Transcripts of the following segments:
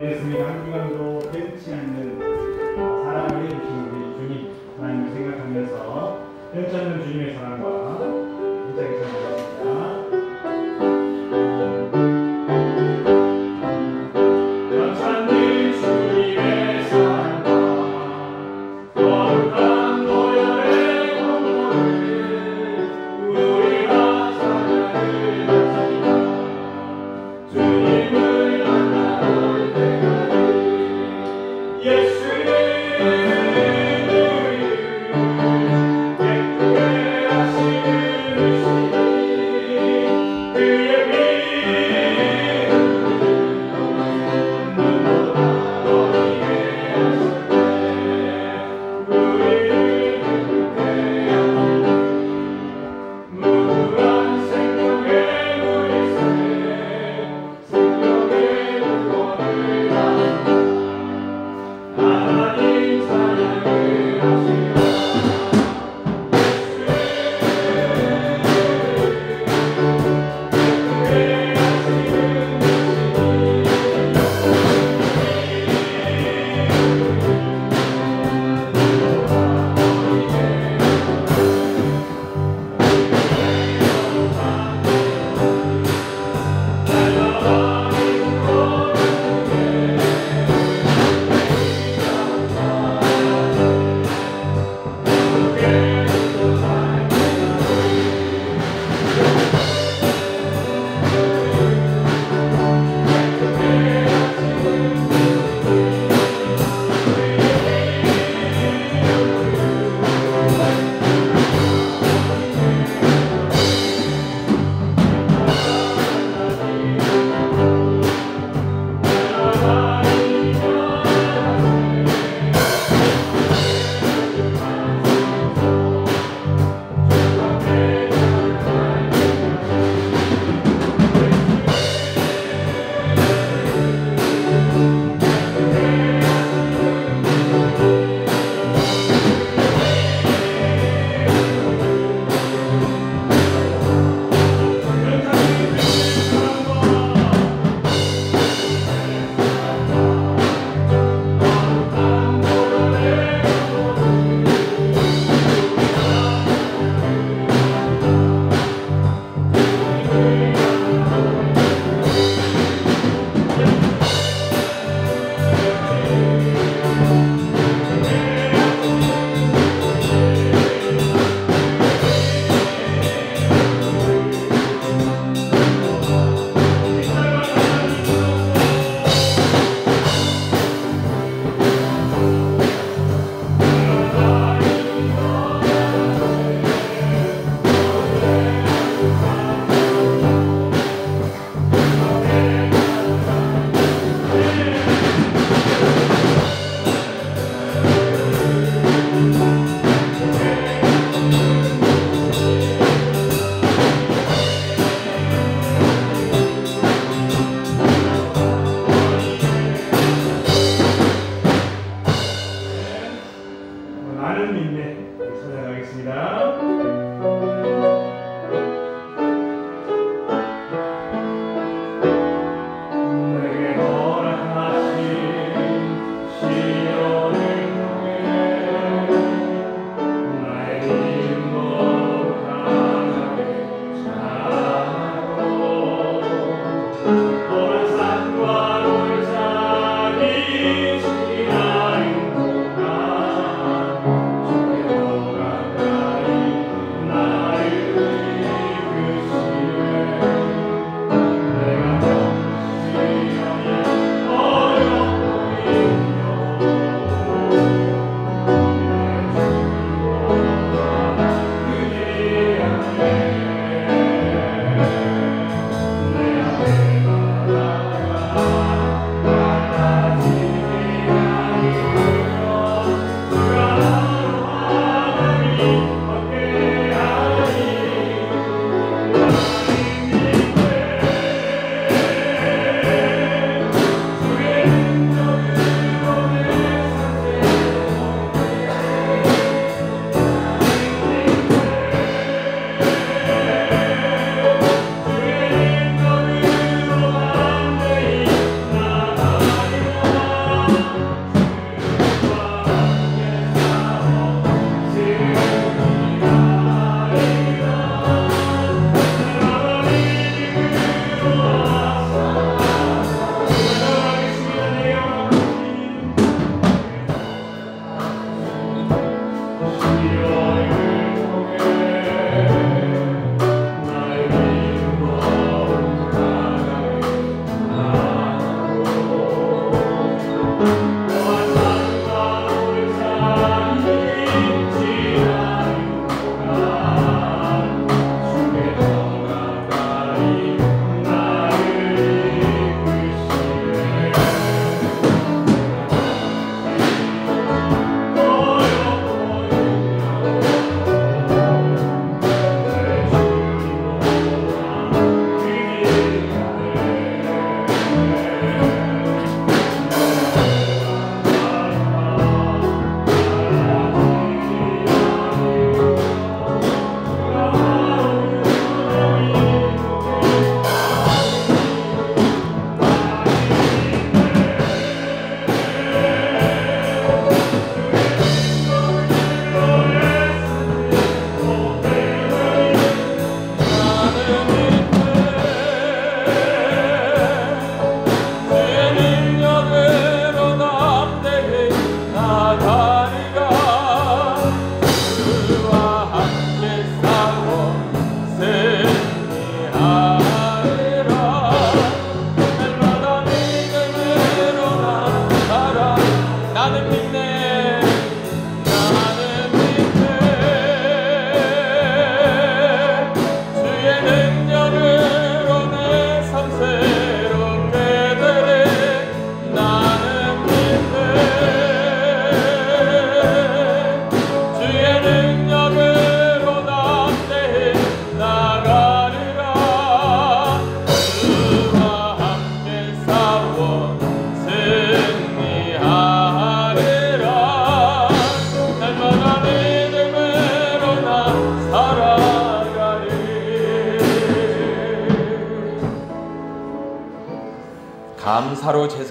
예수님 한 시간도 변치 않는 사랑을 해주신 우리 주님 하나님을 생각하면서 변치 않는 주님의 사랑과 힘차게 전하겠습니다. 예수를 예쁘게 하시는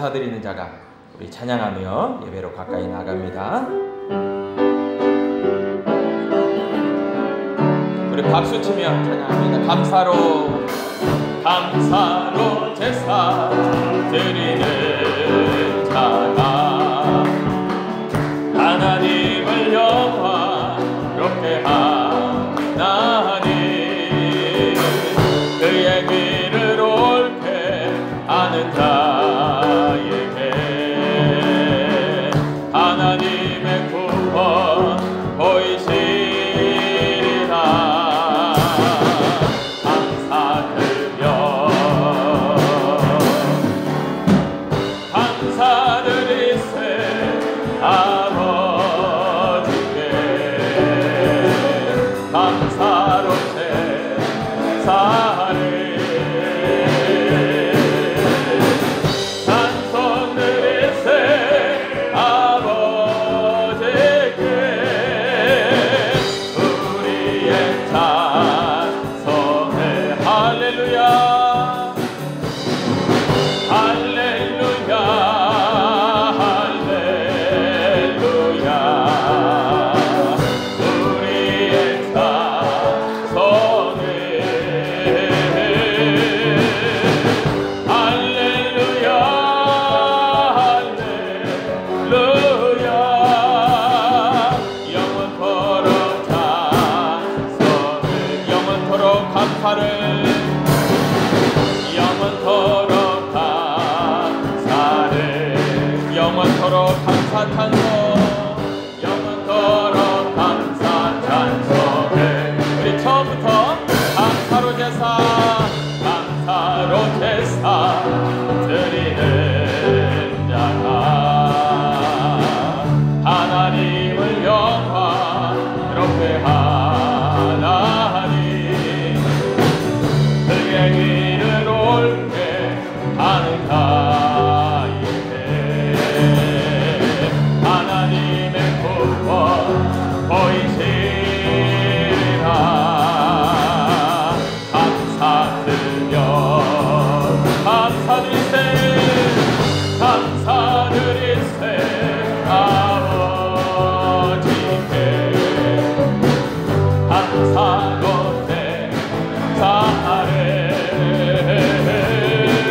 제사드리는 자가 우리 찬양하며 예배로 가까이 나갑니다. 우리 박수치며 찬양합니다. 감사로 제사 드리는 자가 하나님을 영화롭게 하나니 그의 길을 옳게 아는 자에게 하나님의 구원 보이시리라. 영원토록 감사 찬송 영원토록 감사 찬송을 우리 처음부터 감사로 제사 드리는 자가 하나님을 영화롭게 하나니 그의 길을 옳게 하는 자에게 하나님의 구원 보이시리라. 감사드리세 아버지께 감사로 제사를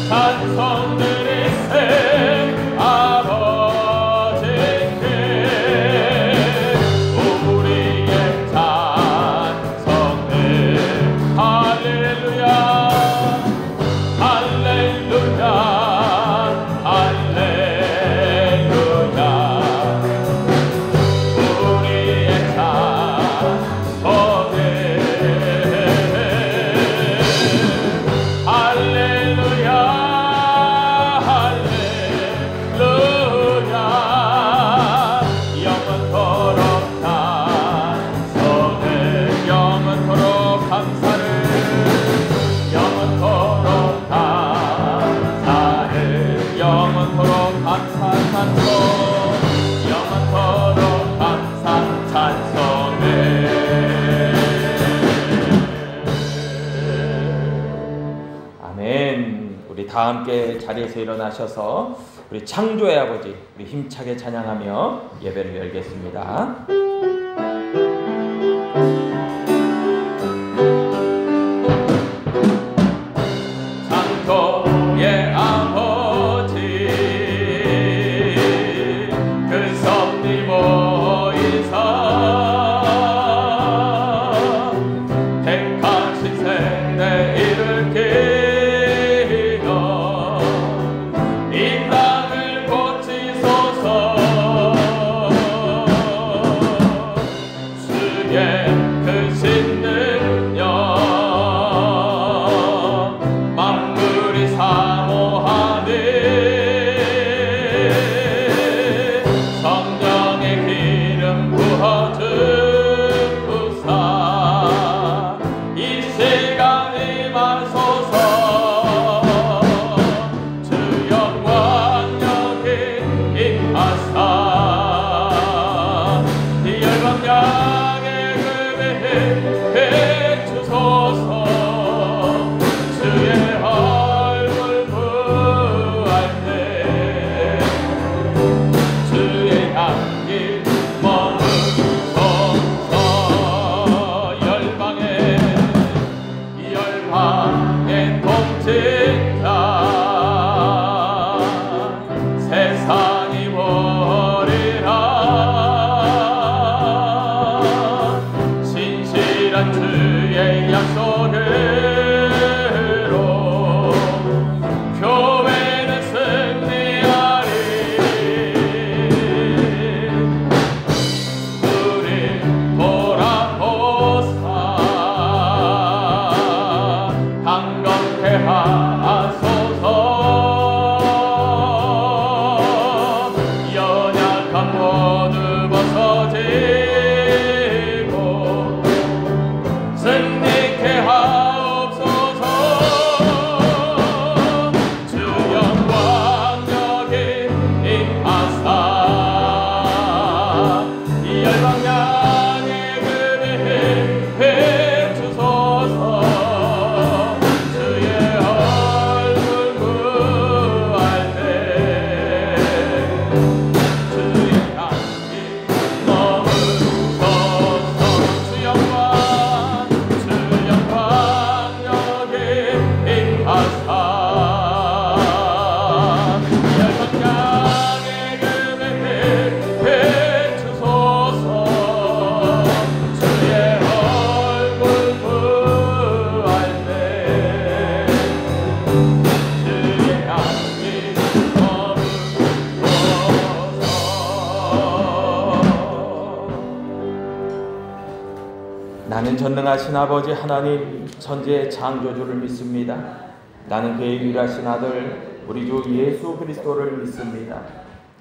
찬송드리세 아버지께 우리의 찬송을 할렐루야 할렐루야 할렐루야 우리의 찬송을 할렐루야 할렐루야 영원토록 찬송을 영원토록 감사를 영원토록 영원토록 감사 찬송 영원토록 감사 찬송을 아멘. 우리 다 함께 자리에서 일어나셔서 우리 창조의 아버지 우리 힘차게 찬양하며 예배를 열겠습니다. 창조의 아버지 그 섭리 모이사 택하신 세대 일으키며 이 땅을 고치소서 나는 전능하신 아버지 하나님 천지의 창조주를 믿습니다. 나는 그의 유일하신 아들 우리 주 예수 그리스도를 믿습니다.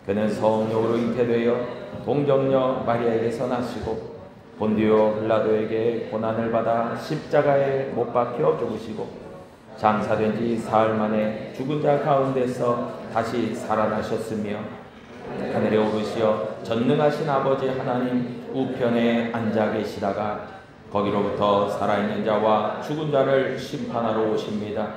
그는 성령으로 잉태되어 동정녀 마리아에게서 나시고 본디오 빌라도에게 고난을 받아 십자가에 못 박혀 죽으시고 장사된 지 사흘 만에 죽은 자 가운데서 다시 살아나셨으며 하늘에 오르시어 전능하신 아버지 하나님 우편에 앉아 계시다가 거기로부터 살아있는 자와 죽은 자를 심판하러 오십니다.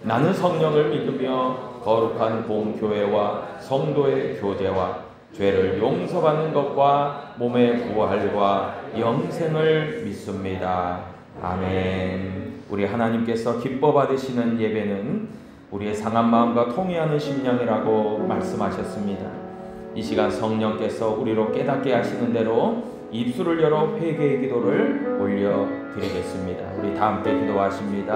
나는 성령을 믿으며 거룩한 공교회와 성도의 교제와 죄를 용서받는 것과 몸의 부활과 영생을 믿습니다. 아멘. 우리 하나님께서 기뻐 받으시는 예배는 우리의 상한 마음과 통회하는 심령이라고 말씀하셨습니다. 이 시간 성령께서 우리로 깨닫게 하시는 대로 입술을 열어 회개의 기도를 올려드리겠습니다. 우리 다 함께 기도하십니다.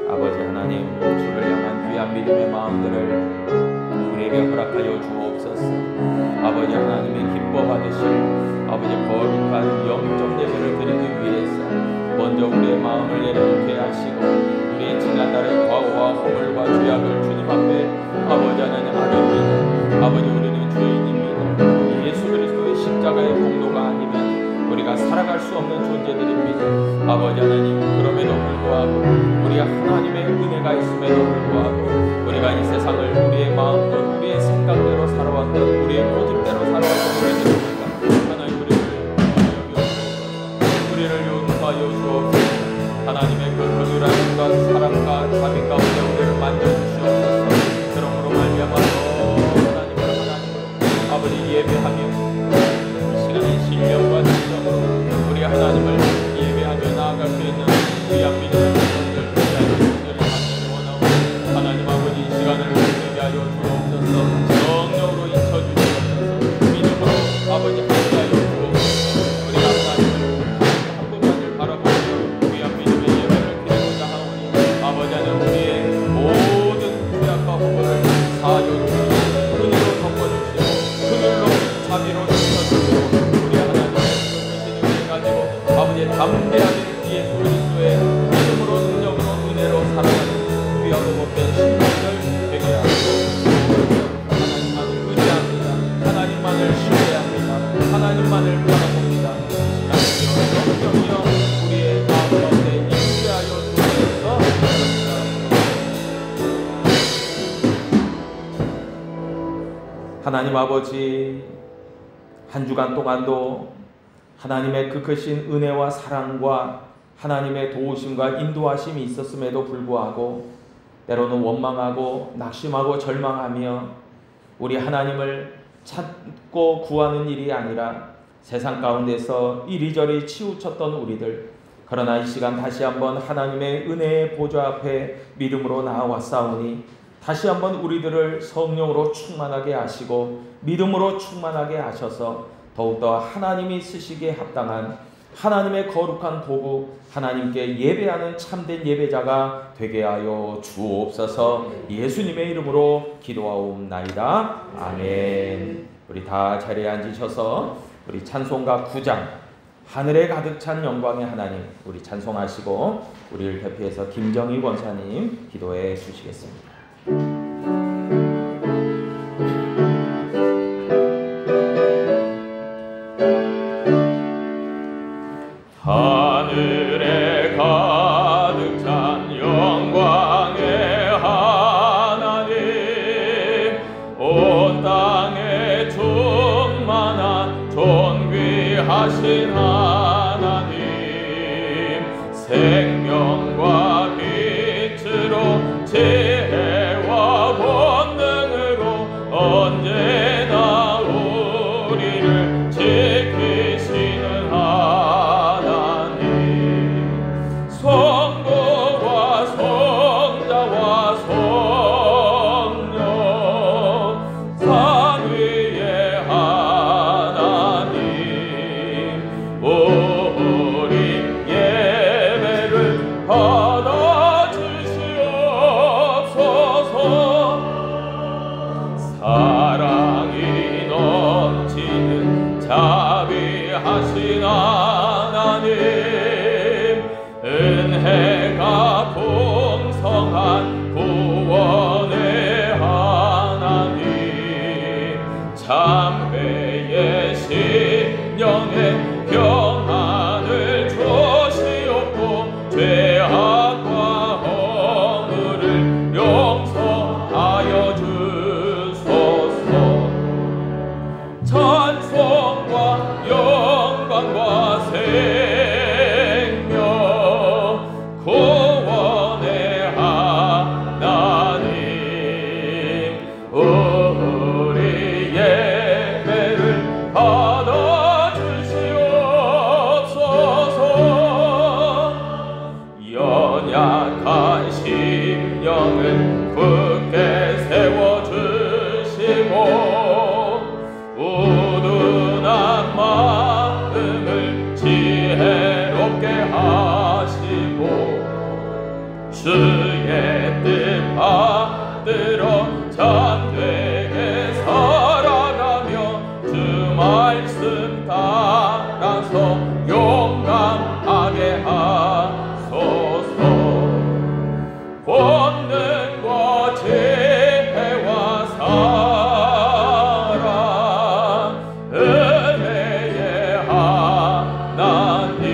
아버지 하나님, 주를 향한 귀한 믿음의 마음들을 우리에게 허락하여 주옵소서. 아버지 하나님의 기뻐 받으실 아버지 거룩한 영적 예배를 드리기 위해서 먼저 우리의 마음을 내려놓게 하시고 우리의 지난날의 과오와 허물과 죄악을 주님 앞에 아버지 하나님 아뢰옵니다. 아버지 우리는 죄인입니다. 예수 그리스도의 십자가의 공로가 아니면 우리가 살아갈 수 없는 존재들입니다. 아버지 하나님, 그럼에도 불구하고 우리가 하나님의 은혜가 있음에도 불구하고 우리가 이 세상을 우리의 마음껏 우리의 생각대로 살아왔던 우리의 고집대로 살아왔던 우리들입니다. 하나님 우리를 용서하여 주옵소서. 하나님의 그 긍휼하심과 사랑과 자비 가운데 우리를 만져주시옵소서. 그러므로 말미암아서 하나님으로 아버지 예배하며 신령과 진정으로 우리 하나님을 예배하며 나아갈 수 있는 귀한 믿음의 백성들 자유를 받기를 원하고 하나님 아버지 이 시간을 누리게 하여 주옵소서. 성령으로 인쳐주시옵소서. 믿음으로 아버지 함께하여 주옵소서. 우리가 하나님을 한 분만을 바라보며 귀한 믿음의 예배를 드리고자 하오니 아버지 하나님 우리의 모든 죄악과 허물을 사하여 주시고 은혜로 덮어주시고 긍휼로 자비로 주셔주시고 아버지의 담대하게 예수 그리스도의 믿음으로 능력으로 은혜로 살아가는 귀하고 못된 신앙을 되게 하시고 하나님만을 의지합니다. 하나님만을 신뢰합니다. 하나님만을 바라봅니다. 성령이여 우리의 마음 가운데 임재하여 주옵소서. 하나님 아버지, 한 주간 동안도 하나님의 그 크신 은혜와 사랑과 하나님의 도우심과 인도하심이 있었음에도 불구하고 때로는 원망하고 낙심하고 절망하며 우리 하나님을 찾고 구하는 일이 아니라 세상 가운데서 이리저리 치우쳤던 우리들, 그러나 이 시간 다시 한번 하나님의 은혜의 보좌 앞에 믿음으로 나아왔사오니 다시 한번 우리들을 성령으로 충만하게 하시고 믿음으로 충만하게 하셔서 더욱더 하나님이 쓰시기에 합당한 하나님의 거룩한 도구, 하나님께 예배하는 참된 예배자가 되게 하여 주옵소서. 예수님의 이름으로 기도하옵나이다. 아멘. 우리 다 자리에 앉으셔서 우리 찬송가 9장 하늘에 가득 찬 영광의 하나님, 우리 찬송하시고 우리를 대표해서 김정희 권사님 기도해 주시겠습니다. 하늘에 가득 찬 영광의 하나님, 온 땅에 충만한 존귀하신 하나님, 생명과 빛으로 지혜와 본능으로 언제나 우리를 지키시는 성도와 성자와 성령, 산 위의 하나님, 우리 예배를 받아주시옵소서. 사랑이 넘치는 자비하신 하나님, 참회의 심령에 평안을 주시옵고 죄악과 허물을 용서하여 주소서. 찬송과 영광과 생명 구원의 하나님, 우리 예배를 받아주시옵소서. 연약한 심령을 굳게 세워주시고 우둔한 마음을 지혜롭게 하시고 주의 뜻 받들어 참되게 살아가며 주 말씀 따라서 용감하게 하소서. 권능과 지혜와 사랑 은혜의 하나님,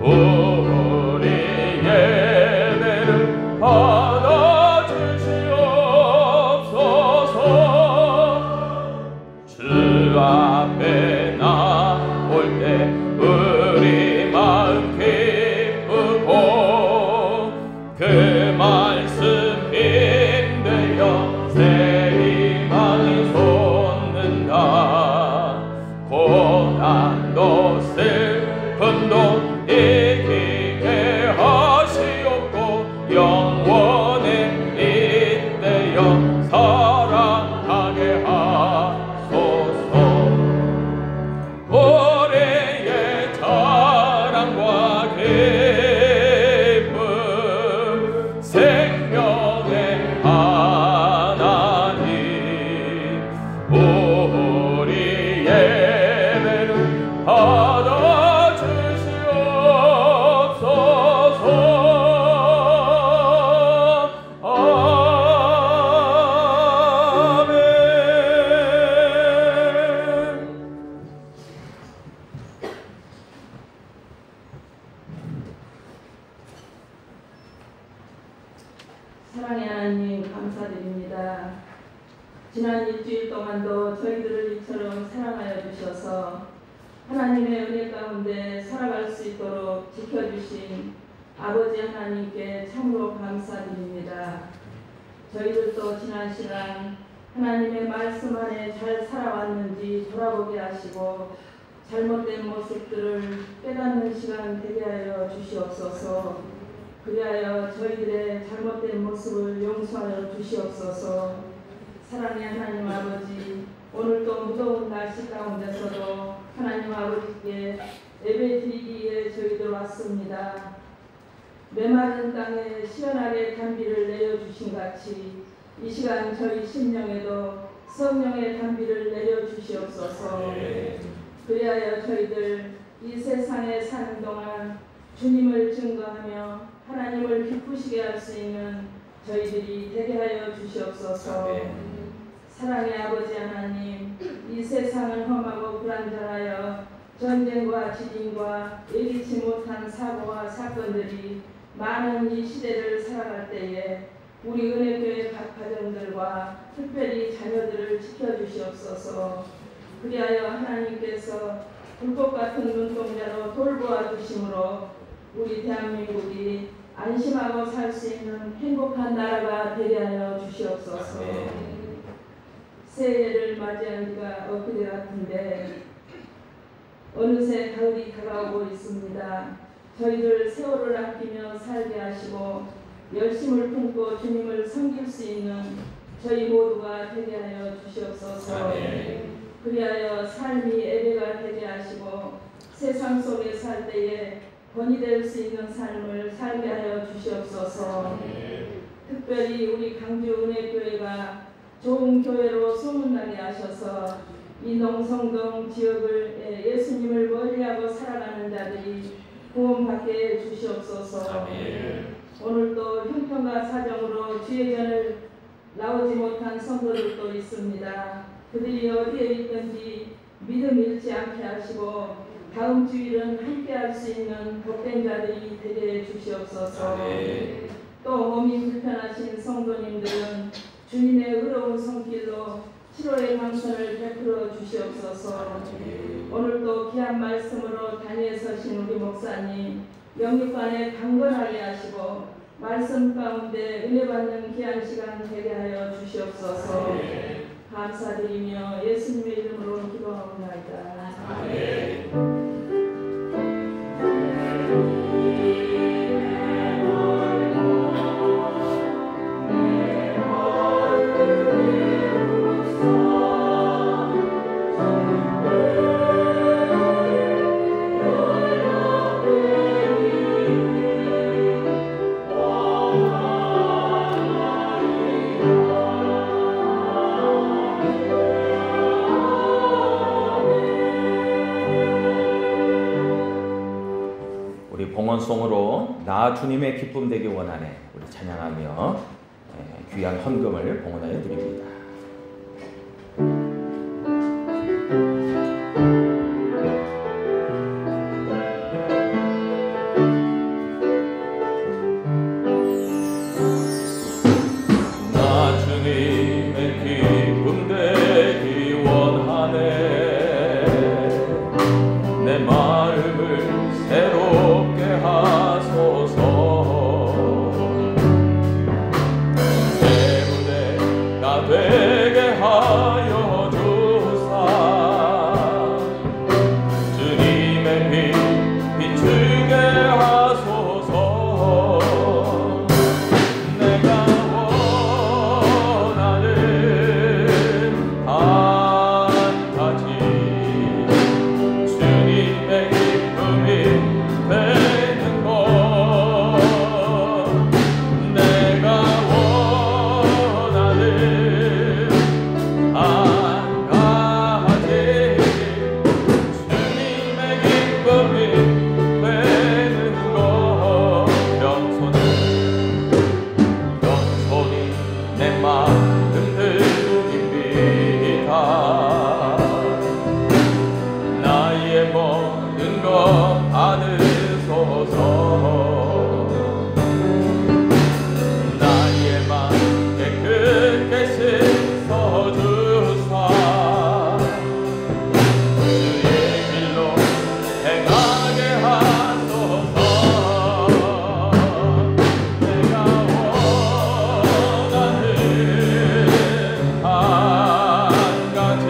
우리 예배를 받아주시옵소서. 주 앞에 나올 때 우리 마음 기쁘고 그 말씀 힘되어 새 희망이 솟는다. 고난도 슬픔도 이기게 하시옵고 영원에 잇대어 사랑하게 하소서. 우리의 자랑과 기쁨 생명의 하나님, 우리 예배를 받아주시옵소서. 아멘. 사랑의 하나님, 감사드립니다. 지난 일주일 동안도 저희들을 이처럼 사랑하여 주셔서 하나님의 은혜 가운데 살아갈 수 있도록 지켜주신 아버지 하나님께 참으로 감사드립니다. 저희들도 지난 시간 하나님의 말씀 안에 잘 살아왔는지 돌아보게 하시고 잘못된 모습들을 깨닫는 시간 되게 하여 주시옵소서. 그리하여 저희들의 잘못된 모습을 용서하여 주시옵소서. 사랑의 하나님 아버지, 오늘도 무더운 날씨 가운데서도 하나님 아버지께 예배드리기에 저희들 왔습니다. 메마른 땅에 시원하게 단비를 내려주신 같이 이 시간 저희 심령에도 성령의 단비를 내려주시옵소서. 그리하여 저희들 이 세상에 사는 동안 주님을 증거하며 하나님을 기쁘시게 할 수 있는 저희들이 되게 하여 주시옵소서. 사랑의 아버지 하나님, 이 세상은 험하고 불안정하여 전쟁과 지진과 예기치 못한 사고와 사건들이 많은 이 시대를 살아갈 때에 우리 은혜교회 각 가정들과 특별히 자녀들을 지켜주시옵소서. 그리하여 하나님께서 불꽃 같은 눈동자로 돌보아 주심으로 우리 대한민국이 안심하고 살 수 있는 행복한 나라가 되게 하여 주시옵소서. 새해를 맞이한 지가 엊그제 같은데 어느새 가을이 다가오고 있습니다. 저희들 세월을 아끼며 살게 하시고 열심을 품고 주님을 섬길 수 있는 저희 모두가 되게 하여 주시옵소서. 그리하여 삶이 예배가 되게 하시고 세상 속에 살 때에 본이 될 수 있는 삶을 살게 하여 주시옵소서. 특별히 우리 강주 은혜교회가 좋은 교회로 소문나게 하셔서 이 농성동 지역을 예수님을 멀리하고 살아가는 자들이 구원받게 해주시옵소서. 오늘도 형편과 사정으로 주의 전을 나오지 못한 성도들도 있습니다. 그들이 어디에 있든지 믿음 잃지 않게 하시고 다음 주일은 함께할 수 있는 복된 자들이 되게 해 주시옵소서. 또 몸이 불편하신 성도님들은 주님의 의로운 손길로 치료의 방선을 베풀어 주시옵소서. 오늘도 귀한 말씀으로 단위에 서신 우리 목사님 영육간에 강건하게 하시고 말씀 가운데 은혜 받는 귀한 시간 되게 하여 주시옵소서. 감사드리며 예수님의 이름으로 기도하옵나이다. 아멘. 봉헌송으로 나 주님의 기쁨 되기 원하네 우리 찬양하며 귀한 헌금을 봉헌하여 드립니다. 나 주님의 기쁨 되기 원하네 내 마음을 새롭게 하소서 내 은혜가 되게 하여 주사 주님의 빛 비추게 하소서 내가 원하는 한 가지 주님의 기쁨이 되는 것 내가 원하는 한 가지 주님의 기쁨이 되는 것 영손이 내 마음 드립니다 나의 모든 것 받으소서 나의 맘 깨끗게 씻어주사 주의 길로 행하게 하소서 내가 원하는 한 가지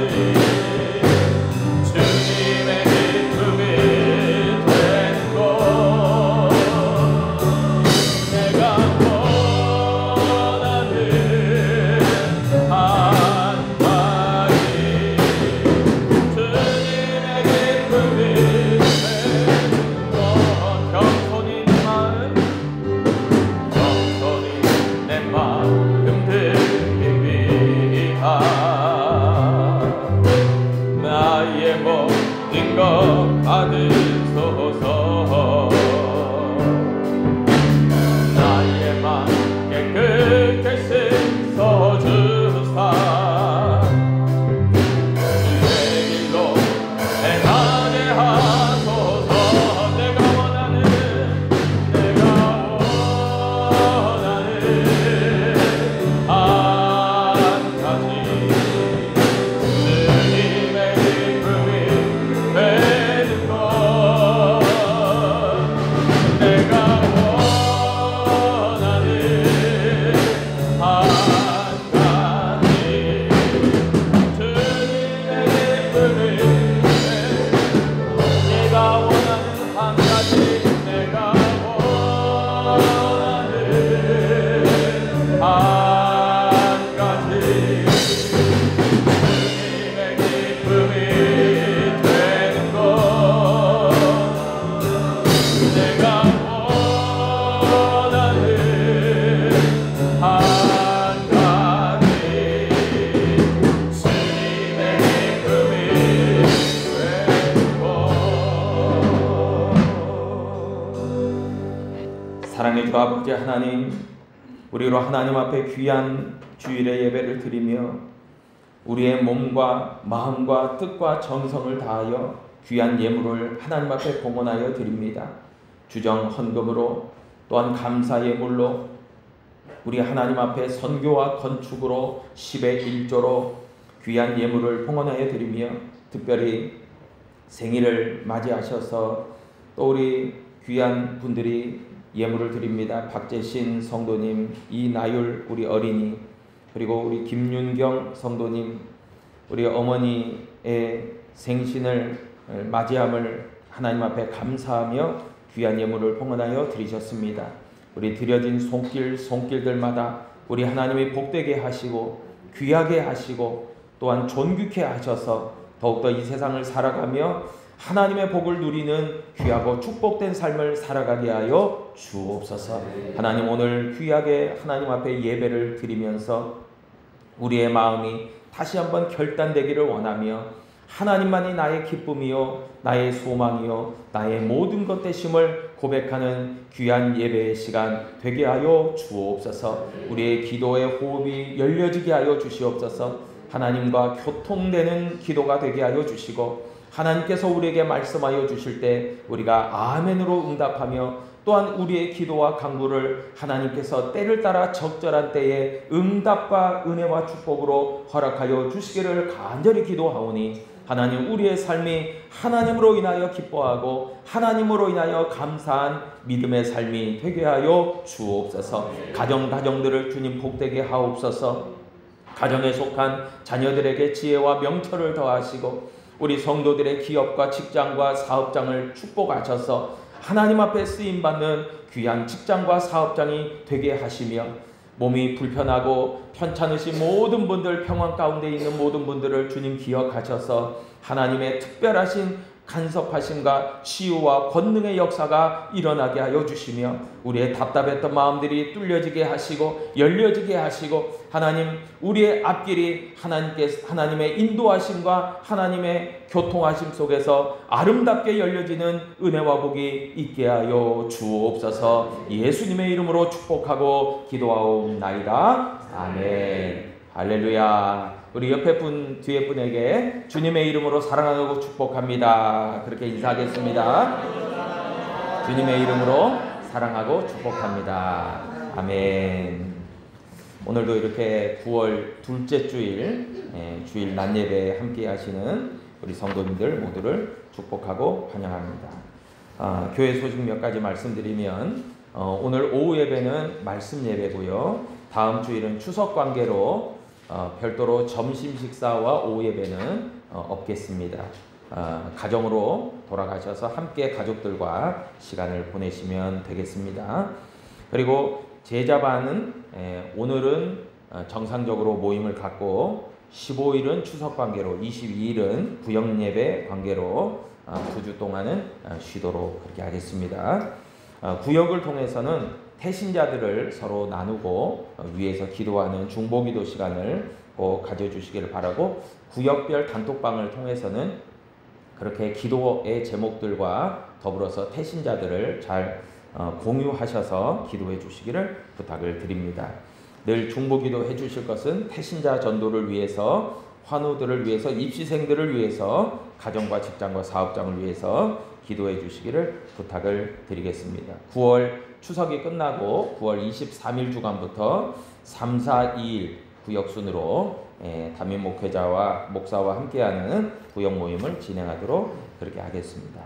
주님의 기쁨이 되는 것 내가 원하는 한 가지 주님의 기쁨이 되는 것 겸손히 내 마음 드립니다 나의 모든 것 받으소서 나의 맘 깨끗게 씻어주사 주의 길로 행하게 하소서 내가 원하는 한 가지 주님의 기쁨이 되는 것 내가 원하는 한 가지 주님의 기쁨이 내가 원하는 한 가지 내가 원하는 한 가지 주님의 기쁨이 되는 것 내가 원하는 한 가지 주님의 기쁨이 되는 것 사랑의 주 아버지 하나님 우리로 하나님 앞에 귀한 주일의 예배를 드리며 우리의 몸과 마음과 뜻과 정성을 다하여 귀한 예물을 하나님 앞에 봉헌하여 드립니다. 주정 헌금으로 또한 감사 예물로 우리 하나님 앞에 선교와 건축으로 10의 1조로 귀한 예물을 봉헌하여 드리며 특별히 생일을 맞이하셔서 또 우리 귀한 분들이 예물을 드립니다. 박재신 성도님, 이나율 우리 어린이, 그리고 우리 김윤경 성도님, 우리 어머니의 생신을 맞이함을 하나님 앞에 감사하며 귀한 예물을 봉헌하여 드리셨습니다. 우리 드려진 손길들마다 우리 하나님이 복되게 하시고 귀하게 하시고 또한 존귀케 하셔서 더욱더 이 세상을 살아가며 하나님의 복을 누리는 귀하고 축복된 삶을 살아가게 하여 주옵소서. 하나님, 오늘 귀하게 하나님 앞에 예배를 드리면서 우리의 마음이 다시 한번 결단되기를 원하며 하나님만이 나의 기쁨이요 나의 소망이요 나의 모든 것 되심을 고백하는 귀한 예배의 시간 되게 하여 주옵소서. 우리의 기도의 호흡이 열려지게 하여 주시옵소서. 하나님과 교통되는 기도가 되게 하여 주시고 하나님께서 우리에게 말씀하여 주실 때 우리가 아멘으로 응답하며 또한 우리의 기도와 간구를 하나님께서 때를 따라 적절한 때에 응답과 은혜와 축복으로 허락하여 주시기를 간절히 기도하오니 하나님, 우리의 삶이 하나님으로 인하여 기뻐하고 하나님으로 인하여 감사한 믿음의 삶이 되게 하여 주옵소서. 가정들을 주님 복되게 하옵소서. 가정에 속한 자녀들에게 지혜와 명철을 더하시고 우리 성도들의 기업과 직장과 사업장을 축복하셔서 하나님 앞에 쓰임받는 귀한 직장과 사업장이 되게 하시며 몸이 불편하고 편찮으신 모든 분들, 평안 가운데 있는 모든 분들을 주님 기억하셔서 하나님의 특별하신 간섭하심과 치유와 권능의 역사가 일어나게 하여 주시며 우리의 답답했던 마음들이 뚫려지게 하시고 열려지게 하시고 하나님, 우리의 앞길이 하나님의 인도하심과 하나님의 교통하심 속에서 아름답게 열려지는 은혜와 복이 있게 하여 주옵소서. 예수님의 이름으로 축복하고 기도하옵나이다. 아멘. 할렐루야. 우리 옆에 분, 뒤에 분에게 주님의 이름으로 사랑하고 축복합니다. 그렇게 인사하겠습니다. 주님의 이름으로 사랑하고 축복합니다. 아멘. 오늘도 이렇게 9월 둘째 주일, 주일 낮 예배에 함께 하시는 우리 성도님들 모두를 축복하고 환영합니다. 교회 소식 몇 가지 말씀드리면 오늘 오후 예배는 말씀 예배고요. 다음 주일은 추석 관계로 별도로 점심 식사와 오후 예배는 없겠습니다. 가정으로 돌아가셔서 함께 가족들과 시간을 보내시면 되겠습니다. 그리고 제자반은 오늘은 정상적으로 모임을 갖고 15일은 추석 관계로 22일은 구역 예배 관계로 2주 동안은 쉬도록 그렇게 하겠습니다. 구역을 통해서는 태신자들을 서로 나누고 위에서 기도하는 중보기도 시간을 꼭 가져주시기를 바라고 구역별 단톡방을 통해서는 그렇게 기도의 제목들과 더불어서 태신자들을 잘 공유하셔서 기도해 주시기를 부탁을 드립니다. 늘 중보기도 해주실 것은 태신자 전도를 위해서, 환우들을 위해서, 입시생들을 위해서, 가정과 직장과 사업장을 위해서 기도해 주시기를 부탁을 드리겠습니다. 9월 추석이 끝나고 9월 23일 주간부터 3, 4, 2일 구역순으로 담임 목회자와 목사와 함께하는 구역 모임을 진행하도록 그렇게 하겠습니다.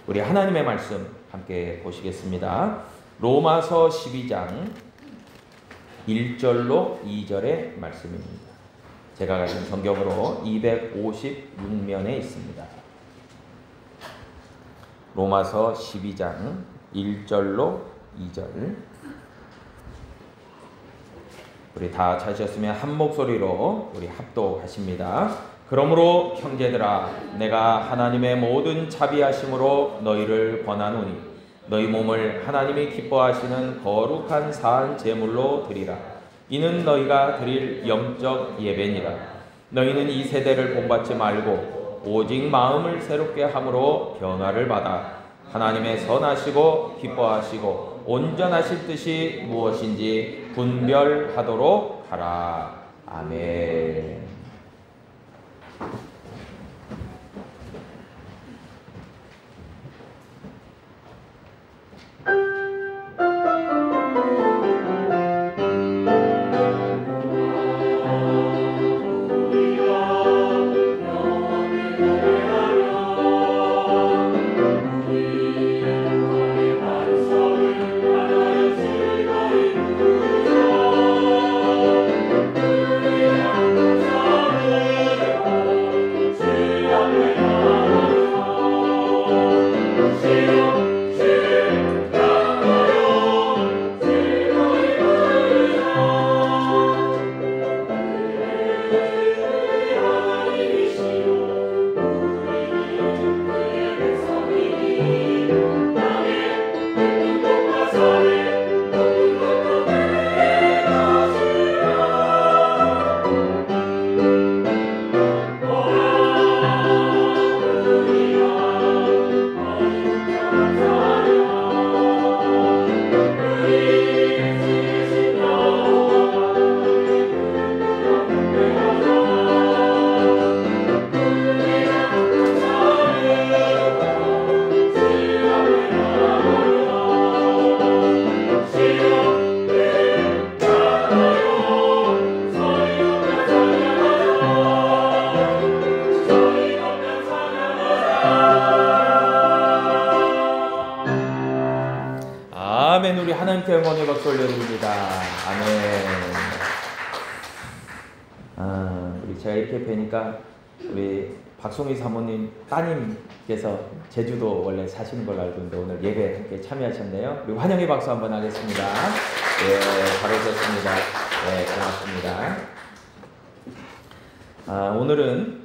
우리 하나님의 말씀 함께 보시겠습니다. 로마서 12장 1절로 2절의 말씀입니다. 제가 가진 성경으로 256면에 있습니다. 로마서 12장 1절로 2절. 우리 다 찾으셨으면 한 목소리로 우리 합독하십니다. 그러므로 형제들아, 내가 하나님의 모든 자비하심으로 너희를 권하노니 너희 몸을 하나님이 기뻐하시는 거룩한 사한 제물로 드리라. 이는 너희가 드릴 영적 예배니라. 너희는 이 세대를 본받지 말고 오직 마음을 새롭게 함으로 변화를 받아 하나님의 선하시고 기뻐하시고 온전하실 뜻이 무엇인지 분별하도록 하라. 아멘. 하나님께 영광의 박수 올려드립니다. 아멘. 우리 제가 이렇게 뵈니까 우리 박송희 사모님 따님께서 제주도 원래 사시는 걸로 알고 있는데 오늘 예배 함께 참여하셨네요. 우리 환영의 박수 한번 하겠습니다. 예, 잘 오셨습니다. 네, 고맙습니다. 오늘은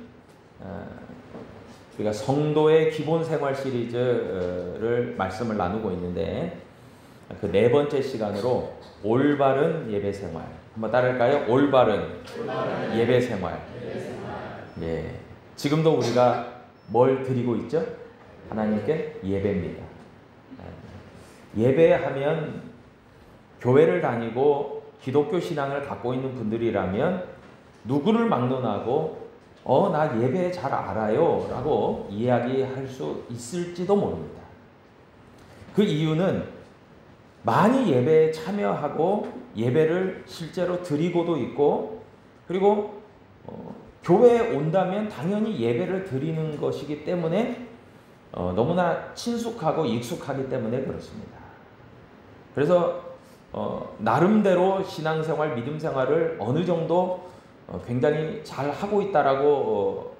우리가 성도의 기본 생활 시리즈를 말씀을 나누고 있는데 그 네 번째 시간으로 올바른 예배 생활 한번 따라할까요? 올바른 예배 생활. 예, 지금도 우리가 뭘 드리고 있죠? 하나님께 예배입니다. 예배하면 교회를 다니고 기독교 신앙을 갖고 있는 분들이라면 누구를 막론하고 나 예배 잘 알아요 라고 이야기할 수 있을지도 모릅니다. 그 이유는 많이 예배에 참여하고 예배를 실제로 드리고도 있고 그리고 교회에 온다면 당연히 예배를 드리는 것이기 때문에 너무나 친숙하고 익숙하기 때문에 그렇습니다. 그래서 나름대로 신앙생활, 믿음생활을 어느 정도 굉장히 잘 하고 있다라고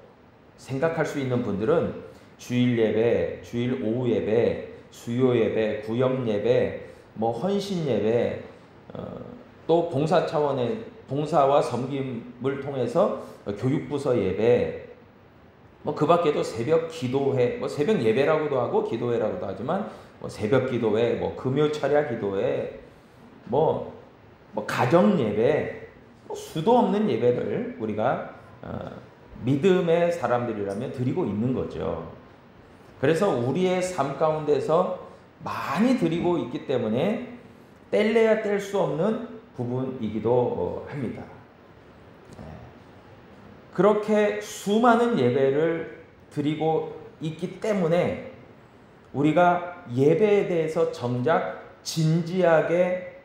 생각할 수 있는 분들은 주일 예배, 주일 오후 예배, 수요 예배, 구역 예배, 헌신 예배, 또 봉사 차원의 봉사와 섬김을 통해서 교육부서 예배, 그 밖에도 새벽 기도회, 새벽 예배라고도 하고 기도회라고도 하지만 새벽 기도회, 금요 철야 기도회, 가정 예배, 수도 없는 예배를 우리가 믿음의 사람들이라면 드리고 있는 거죠. 그래서 우리의 삶 가운데서 많이 드리고 있기 때문에 뗄래야 뗄 수 없는 부분이기도 합니다. 그렇게 수많은 예배를 드리고 있기 때문에 우리가 예배에 대해서 정작 진지하게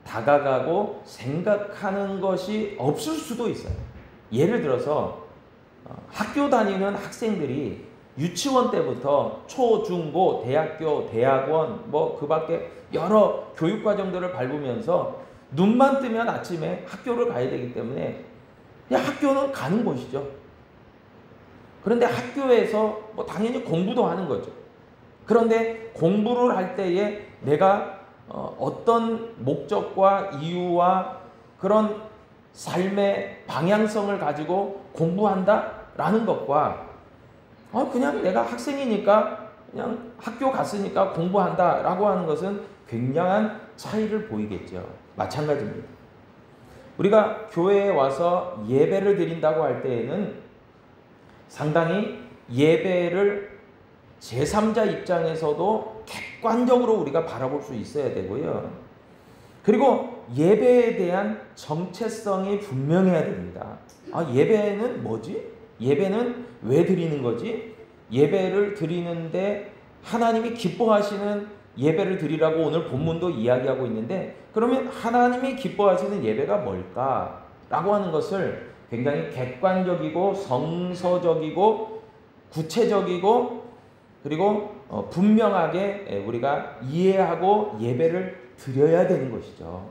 다가가고 생각하는 것이 없을 수도 있어요. 예를 들어서 학교 다니는 학생들이 유치원 때부터 초, 중, 고, 대학교, 대학원 그 밖에 여러 교육과정들을 밟으면서 눈만 뜨면 아침에 학교를 가야 되기 때문에 학교는 가는 곳이죠. 그런데 학교에서 당연히 공부도 하는 거죠. 그런데 공부를 할 때에 내가 어떤 목적과 이유와 그런 삶의 방향성을 가지고 공부한다라는 것과 그냥 내가 학생이니까 그냥 학교 갔으니까 공부한다라고 하는 것은 굉장한 차이를 보이겠죠. 마찬가지입니다. 우리가 교회에 와서 예배를 드린다고 할 때에는 상당히 예배를 제3자 입장에서도 객관적으로 우리가 바라볼 수 있어야 되고요. 그리고 예배에 대한 정체성이 분명해야 됩니다. 예배는 뭐지? 예배는 왜 드리는 거지? 예배를 드리는데 하나님이 기뻐하시는 예배를 드리라고 오늘 본문도 이야기하고 있는데 그러면 하나님이 기뻐하시는 예배가 뭘까? 라고 하는 것을 굉장히 객관적이고 성서적이고 구체적이고 그리고 분명하게 우리가 이해하고 예배를 드려야 되는 것이죠.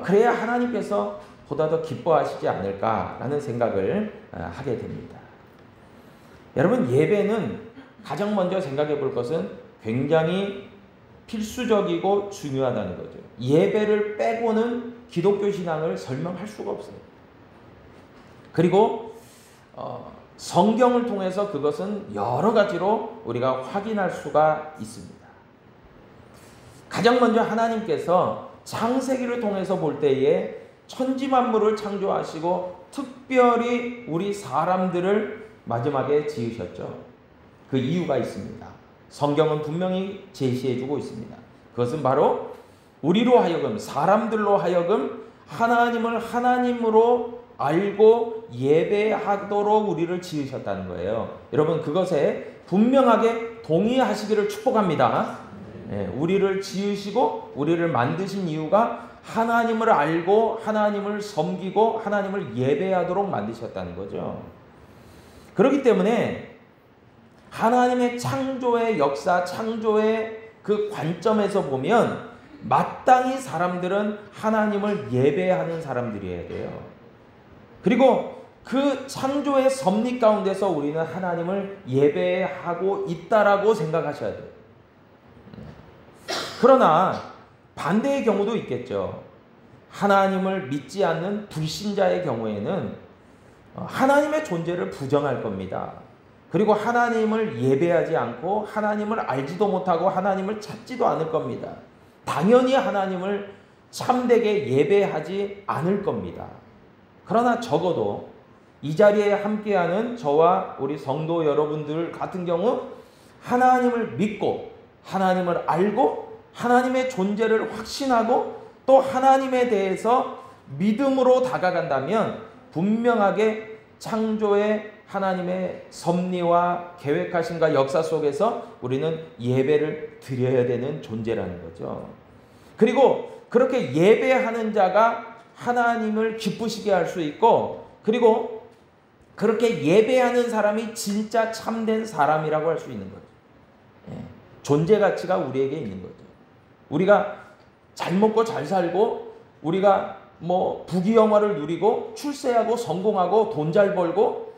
그래야 하나님께서 보다 더 기뻐하시지 않을까라는 생각을 하게 됩니다. 여러분, 예배는 가장 먼저 생각해 볼 것은 굉장히 필수적이고 중요하다는 거죠. 예배를 빼고는 기독교 신앙을 설명할 수가 없어요. 그리고 성경을 통해서 그것은 여러 가지로 우리가 확인할 수가 있습니다. 가장 먼저 하나님께서 창세기를 통해서 볼 때에 천지만물을 창조하시고 특별히 우리 사람들을 마지막에 지으셨죠. 그 이유가 있습니다. 성경은 분명히 제시해주고 있습니다. 그것은 바로 우리로 하여금, 사람들로 하여금 하나님을 하나님으로 알고 예배하도록 우리를 지으셨다는 거예요. 여러분, 그것에 분명하게 동의하시기를 축복합니다. 우리를 지으시고 우리를 만드신 이유가 하나님을 알고 하나님을 섬기고 하나님을 예배하도록 만드셨다는 거죠. 그렇기 때문에 하나님의 창조의 역사, 창조의 그 관점에서 보면 마땅히 사람들은 하나님을 예배하는 사람들이어야 돼요. 그리고 그 창조의 섭리 가운데서 우리는 하나님을 예배하고 있다라고 생각하셔야 돼요. 그러나 반대의 경우도 있겠죠. 하나님을 믿지 않는 불신자의 경우에는 하나님의 존재를 부정할 겁니다. 그리고 하나님을 예배하지 않고 하나님을 알지도 못하고 하나님을 찾지도 않을 겁니다. 당연히 하나님을 참되게 예배하지 않을 겁니다. 그러나 적어도 이 자리에 함께하는 저와 우리 성도 여러분들 같은 경우 하나님을 믿고 하나님을 알고 하나님의 존재를 확신하고 또 하나님에 대해서 믿음으로 다가간다면 분명하게 창조의 하나님의 섭리와 계획하심과 역사 속에서 우리는 예배를 드려야 되는 존재라는 거죠. 그리고 그렇게 예배하는 자가 하나님을 기쁘시게 할 수 있고, 그리고 그렇게 예배하는 사람이 진짜 참된 사람이라고 할 수 있는 거죠. 존재 가치가 우리에게 있는 거죠. 우리가 잘 먹고 잘 살고 우리가 부귀영화를 누리고 출세하고 성공하고 돈 잘 벌고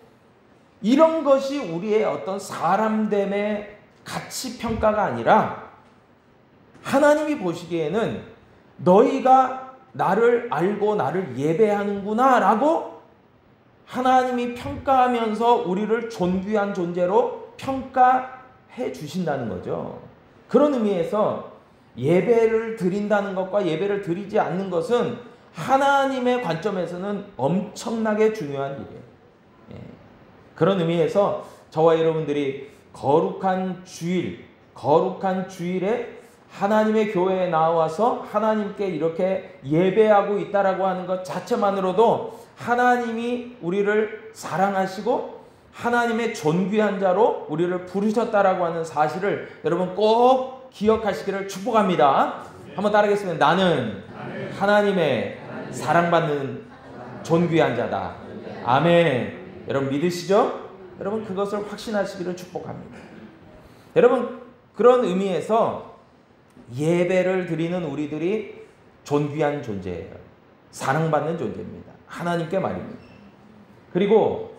이런 것이 우리의 어떤 사람됨의 가치 평가가 아니라 하나님이 보시기에는 너희가 나를 알고 나를 예배하는구나 라고 하나님이 평가하면서 우리를 존귀한 존재로 평가해 주신다는 거죠. 그런 의미에서 예배를 드린다는 것과 예배를 드리지 않는 것은 하나님의 관점에서는 엄청나게 중요한 일이에요. 그런 의미에서 저와 여러분들이 거룩한 주일에 하나님의 교회에 나와서 하나님께 이렇게 예배하고 있다라고 하는 것 자체만으로도 하나님이 우리를 사랑하시고 하나님의 존귀한 자로 우리를 부르셨다라고 하는 사실을 여러분 꼭 기억하시기를 축복합니다. 한번 따라하겠습니다. 나는 하나님의 사랑받는 존귀한 자다. 아멘. 여러분 믿으시죠? 여러분 그것을 확신하시기를 축복합니다. 여러분 그런 의미에서 예배를 드리는 우리들이 존귀한 존재예요. 사랑받는 존재입니다. 하나님께 말입니다. 그리고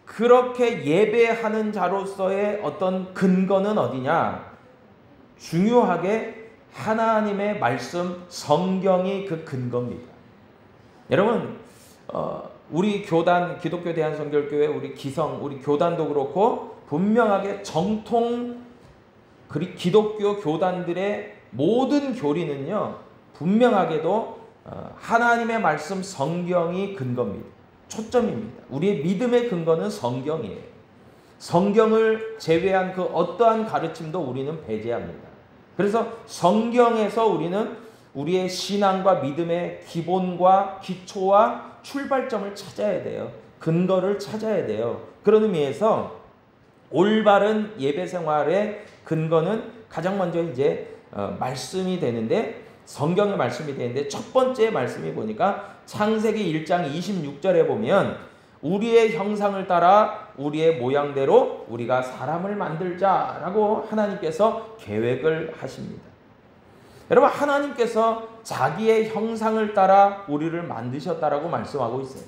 그렇게 예배하는 자로서의 어떤 근거는 어디냐? 중요하게 하나님의 말씀 성경이 그 근거입니다. 여러분 우리 교단 기독교 대한성결교회 우리 기성 우리 교단도 그렇고 분명하게 정통 기독교 교단들의 모든 교리는요 분명하게도 하나님의 말씀 성경이 근거입니다. 초점입니다. 우리의 믿음의 근거는 성경이에요. 성경을 제외한 그 어떠한 가르침도 우리는 배제합니다. 그래서 성경에서 우리는 우리의 신앙과 믿음의 기본과 기초와 출발점을 찾아야 돼요. 근거를 찾아야 돼요. 그런 의미에서 올바른 예배 생활의 근거는 가장 먼저 이제 말씀이 되는데 성경의 말씀이 되는데 첫 번째 말씀이 보니까 창세기 1장 26절에 보면 우리의 형상을 따라 우리의 모양대로 우리가 사람을 만들자라고 하나님께서 계획을 하십니다. 여러분 하나님께서 자기의 형상을 따라 우리를 만드셨다라고 말씀하고 있어요.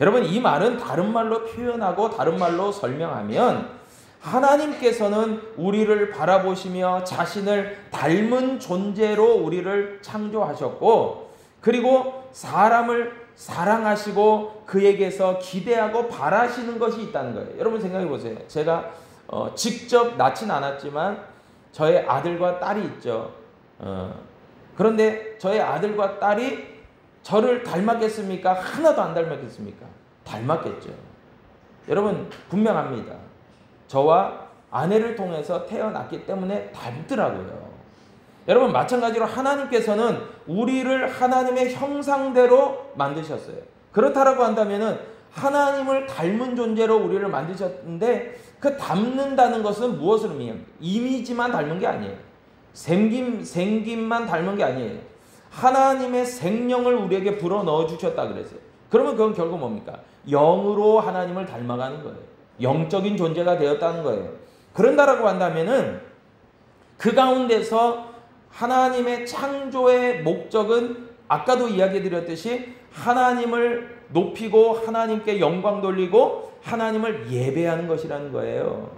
여러분 이 말은 다른 말로 표현하고 다른 말로 설명하면 하나님께서는 우리를 바라보시며 자신을 닮은 존재로 우리를 창조하셨고 그리고 사람을 사랑하시고 그에게서 기대하고 바라시는 것이 있다는 거예요. 여러분 생각해 보세요. 제가 직접 낳진 않았지만 저의 아들과 딸이 있죠. 그런데 저의 아들과 딸이 저를 닮았겠습니까? 하나도 안 닮았겠습니까? 닮았겠죠. 여러분 분명합니다. 저와 아내를 통해서 태어났기 때문에 닮더라고요. 여러분 마찬가지로 하나님께서는 우리를 하나님의 형상대로 만드셨어요. 그렇다라고 한다면은 하나님을 닮은 존재로 우리를 만드셨는데 그 닮는다는 것은 무엇을 의미합니까? 이미지만 닮은 게 아니에요. 생김만 닮은 게 아니에요. 하나님의 생명을 우리에게 불어 넣어 주셨다 그랬어요. 그러면 그건 결국 뭡니까? 영으로 하나님을 닮아가는 거예요. 영적인 존재가 되었다는 거예요. 그런다라고 한다면은 그 가운데서 하나님의 창조의 목적은 아까도 이야기 드렸듯이 하나님을 높이고 하나님께 영광 돌리고 하나님을 예배하는 것이라는 거예요.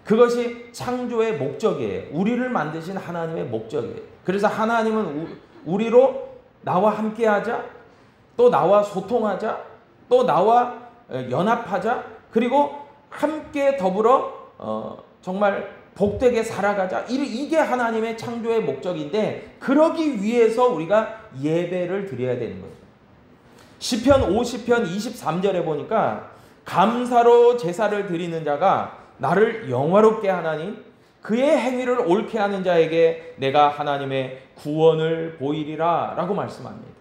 그것이 창조의 목적이에요. 우리를 만드신 하나님의 목적이에요. 그래서 하나님은 우리로 나와 함께하자, 또 나와 소통하자, 또 나와 연합하자, 그리고 함께 더불어 정말 복되게 살아가자. 이게 하나님의 창조의 목적인데 그러기 위해서 우리가 예배를 드려야 되는 거죠. 시편 50편 23절에 보니까 감사로 제사를 드리는 자가 나를 영화롭게 하나니 그의 행위를 옳게 하는 자에게 내가 하나님의 구원을 보이리라 라고 말씀합니다.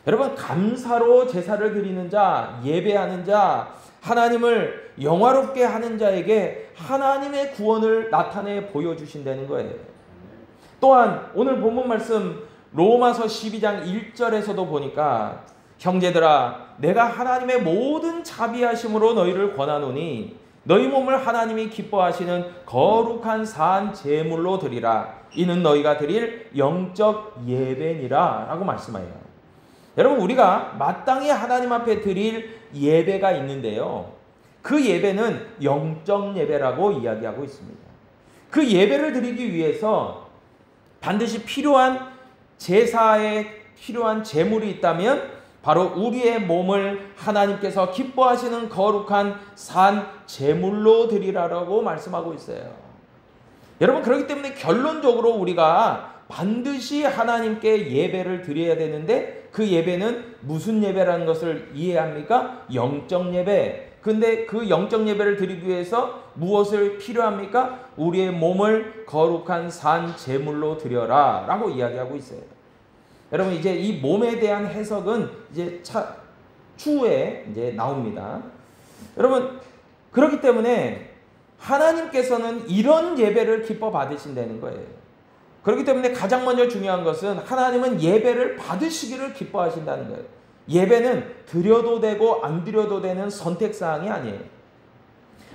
여러분, 감사로 제사를 드리는 자, 예배하는 자, 하나님을 영화롭게 하는 자에게 하나님의 구원을 나타내 보여주신다는 거예요. 또한 오늘 본문 말씀 로마서 12장 1절에서도 보니까 형제들아 내가 하나님의 모든 자비하심으로 너희를 권하노니 너희 몸을 하나님이 기뻐하시는 거룩한 산 제물로 드리라. 이는 너희가 드릴 영적 예배니라 라고 말씀해요. 여러분, 우리가 마땅히 하나님 앞에 드릴 예배가 있는데요. 그 예배는 영적 예배라고 이야기하고 있습니다. 그 예배를 드리기 위해서 반드시 필요한 제사에 필요한 제물이 있다면 바로 우리의 몸을 하나님께서 기뻐하시는 거룩한 산 제물로 드리라라고 말씀하고 있어요. 여러분, 그렇기 때문에 결론적으로 우리가 반드시 하나님께 예배를 드려야 되는데 그 예배는 무슨 예배라는 것을 이해합니까? 영적 예배. 근데 그 영적 예배를 드리기 위해서 무엇을 필요합니까? 우리의 몸을 거룩한 산 제물로 드려라 라고 이야기하고 있어요. 여러분, 이제 이 몸에 대한 해석은 이제 추후에 이제 나옵니다. 여러분, 그렇기 때문에 하나님께서는 이런 예배를 기뻐 받으신다는 거예요. 그렇기 때문에 가장 먼저 중요한 것은 하나님은 예배를 받으시기를 기뻐하신다는 거예요. 예배는 드려도 되고 안 드려도 되는 선택사항이 아니에요.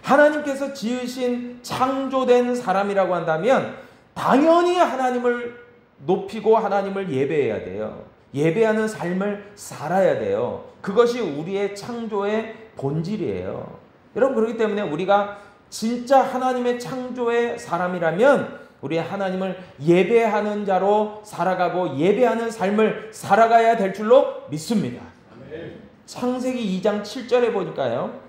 하나님께서 지으신 창조된 사람이라고 한다면 당연히 하나님을 높이고 하나님을 예배해야 돼요. 예배하는 삶을 살아야 돼요. 그것이 우리의 창조의 본질이에요. 여러분, 그렇기 때문에 우리가 진짜 하나님의 창조의 사람이라면 우리 하나님을 예배하는 자로 살아가고 예배하는 삶을 살아가야 될 줄로 믿습니다. 창세기 2장 7절에 보니까요.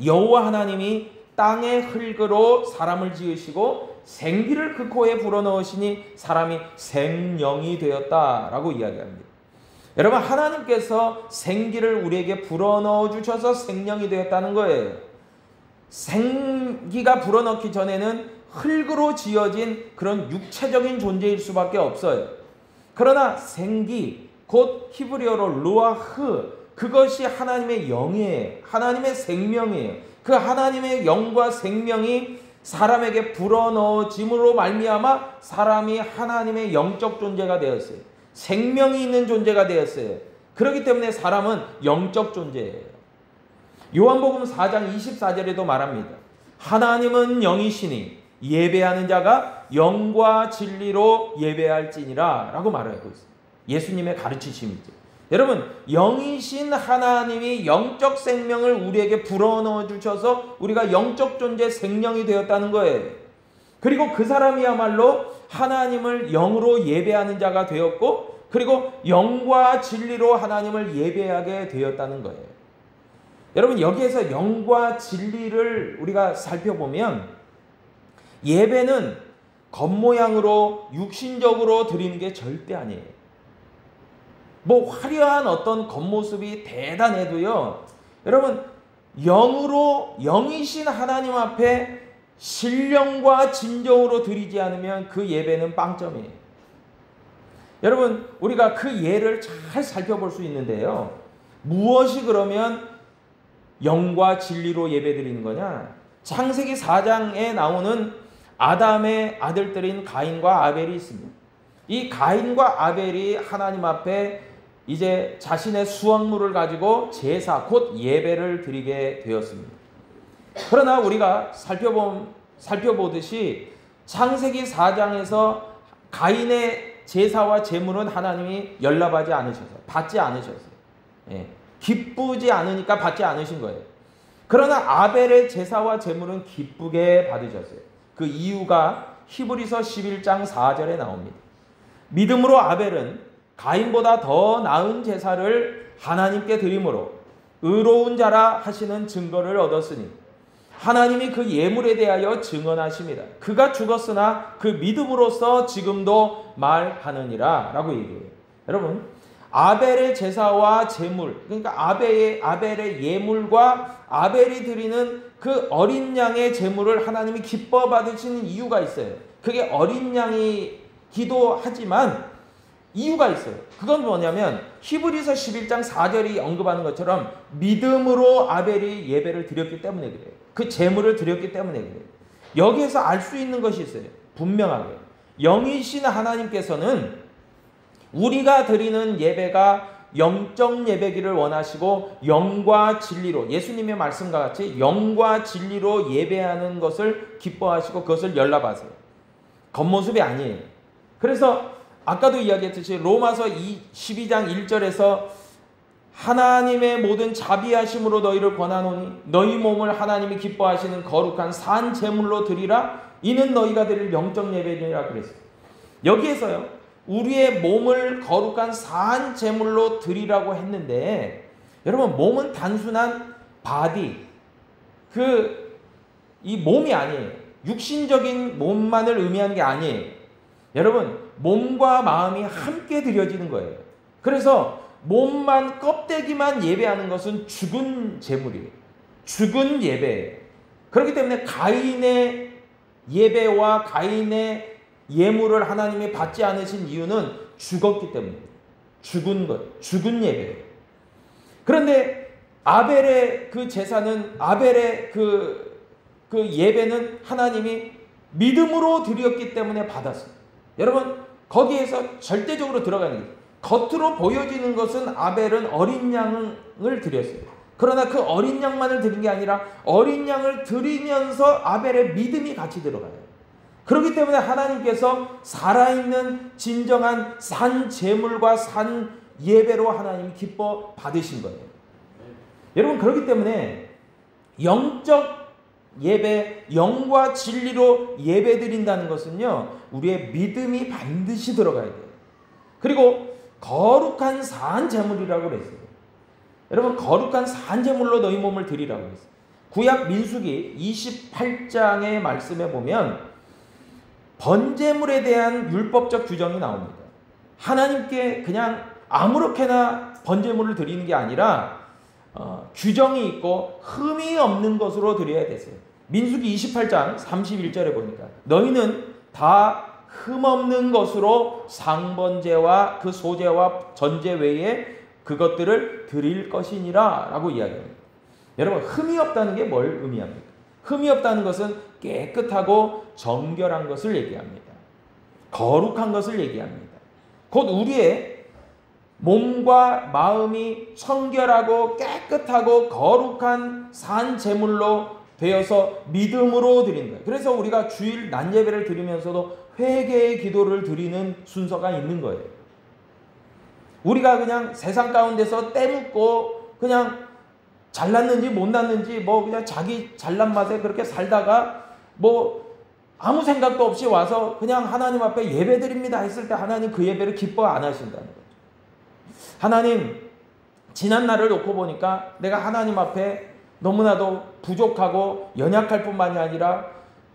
여호와 하나님이 땅의 흙으로 사람을 지으시고 생기를 그 코에 불어넣으시니 사람이 생명이 되었다라고 이야기합니다. 여러분, 하나님께서 생기를 우리에게 불어넣어 주셔서 생명이 되었다는 거예요. 생기가 불어넣기 전에는 흙으로 지어진 그런 육체적인 존재일 수밖에 없어요. 그러나 생기, 곧 히브리어로 루아흐, 그것이 하나님의 영이에요. 하나님의 생명이에요. 그 하나님의 영과 생명이 사람에게 불어넣어짐으로 말미암아 사람이 하나님의 영적 존재가 되었어요. 생명이 있는 존재가 되었어요. 그렇기 때문에 사람은 영적 존재예요. 요한복음 4장 24절에도 말합니다. 하나님은 영이시니 예배하는 자가 영과 진리로 예배할지니라 라고 말하고 있어요. 예수님의 가르치심이죠. 여러분, 영이신 하나님이 영적 생명을 우리에게 불어넣어 주셔서 우리가 영적 존재 생명이 되었다는 거예요. 그리고 그 사람이야말로 하나님을 영으로 예배하는 자가 되었고 그리고 영과 진리로 하나님을 예배하게 되었다는 거예요. 여러분, 여기에서 영과 진리를 우리가 살펴보면 예배는 겉모양으로 육신적으로 드리는 게 절대 아니에요. 뭐 화려한 어떤 겉모습이 대단해도요. 여러분, 영으로 영이신 하나님 앞에 신령과 진정으로 드리지 않으면 그 예배는 빵점이에요. 여러분, 우리가 그 예를 잘 살펴볼 수 있는데요. 무엇이 그러면 영과 진리로 예배드리는 거냐? 창세기 4장에 나오는 아담의 아들들인 가인과 아벨이 있습니다. 이 가인과 아벨이 하나님 앞에 이제 자신의 수확물을 가지고 제사, 곧 예배를 드리게 되었습니다. 그러나 우리가 살펴보듯이 창세기 4장에서 가인의 제사와 제물은 하나님이 연락하지 않으셔서 받지 않으셨어요. 예. 기쁘지 않으니까 받지 않으신 거예요. 그러나 아벨의 제사와 제물은 기쁘게 받으셨어요. 그 이유가 히브리서 11장 4절에 나옵니다. 믿음으로 아벨은 가인보다 더 나은 제사를 하나님께 드림으로 의로운 자라 하시는 증거를 얻었으니 하나님이 그 예물에 대하여 증언하십니다. 그가 죽었으나 그 믿음으로써 지금도 말하느니라 라고 얘기해요. 여러분, 아벨의 제사와 제물, 그러니까 아벨의 예물과 아벨이 드리는 그 어린 양의 제물을 하나님이 기뻐 받으시는 이유가 있어요. 그게 어린 양이기도 하지만 이유가 있어요. 그건 뭐냐면 히브리서 11장 4절이 언급하는 것처럼 믿음으로 아벨이 예배를 드렸기 때문에 그래요. 그 제물을 드렸기 때문에 그래요. 여기에서 알 수 있는 것이 있어요. 분명하게 영이신 하나님께서는 우리가 드리는 예배가 영적 예배기를 원하시고 영과 진리로, 예수님의 말씀과 같이 영과 진리로 예배하는 것을 기뻐하시고 그것을 연락하세요. 겉모습이 아니에요. 그래서 아까도 이야기했듯이 로마서 12장 1절에서 하나님의 모든 자비하심으로 너희를 권하노니 너희 몸을 하나님이 기뻐하시는 거룩한 산 제물로 드리라. 이는 너희가 드릴 영적 예배니라 그랬어요. 여기에서요, 우리의 몸을 거룩한 산 제물로 드리라고 했는데, 여러분, 몸은 단순한 바디, 이 몸이 아니에요. 육신적인 몸만을 의미하는 게 아니에요. 여러분, 몸과 마음이 함께 드려지는 거예요. 그래서 몸만, 껍데기만 예배하는 것은 죽은 제물이에요. 죽은 예배예요. 그렇기 때문에 가인의 예배와 가인의 예물을 하나님이 받지 않으신 이유는 죽었기 때문입니다. 죽은 것, 죽은 예배예요. 그런데 아벨의 그 제사는, 아벨의 그 예배는 하나님이 믿음으로 드렸기 때문에 받았어요. 여러분, 거기에서 절대적으로 들어가는 게, 겉으로 보여지는 것은 아벨은 어린 양을 드렸어요. 그러나 그 어린 양만을 드린 게 아니라 어린 양을 드리면서 아벨의 믿음이 같이 들어가요. 그렇기 때문에 하나님께서 살아있는 진정한 산 제물과 산 예배로 하나님이 기뻐 받으신 거예요. 여러분, 그렇기 때문에 영적 예배, 영과 진리로 예배 드린다는 것은요, 우리의 믿음이 반드시 들어가야 돼요. 그리고 거룩한 산 제물이라고 그랬어요. 여러분, 거룩한 산 제물로 너희 몸을 드리라고 했어요. 구약 민수기 28장의 말씀에 보면 번제물에 대한 율법적 규정이 나옵니다. 하나님께 그냥 아무렇게나 번제물을 드리는 게 아니라 규정이 있고 흠이 없는 것으로 드려야 됐어요. 민수기 28장 31절에 보니까 너희는 다 흠없는 것으로 상번제와 그 소제와 전제 외에 그것들을 드릴 것이니라 라고 이야기합니다. 여러분, 흠이 없다는 게 뭘 의미합니까? 흠이 없다는 것은 깨끗하고 정결한 것을 얘기합니다. 거룩한 것을 얘기합니다. 곧 우리의 몸과 마음이 청결하고 깨끗하고 거룩한 산 제물로 되어서 믿음으로 드린다. 그래서 우리가 주일 낮 예배를 드리면서도 회개의 기도를 드리는 순서가 있는 거예요. 우리가 그냥 세상 가운데서 때묻고 그냥 잘났는지 못났는지 그냥 자기 잘난 맛에 그렇게 살다가 아무 생각도 없이 와서 그냥 하나님 앞에 예배 드립니다 했을 때 하나님 그 예배를 기뻐 안 하신다는 거죠. 하나님, 지난 날을 놓고 보니까 내가 하나님 앞에 너무나도 부족하고 연약할 뿐만이 아니라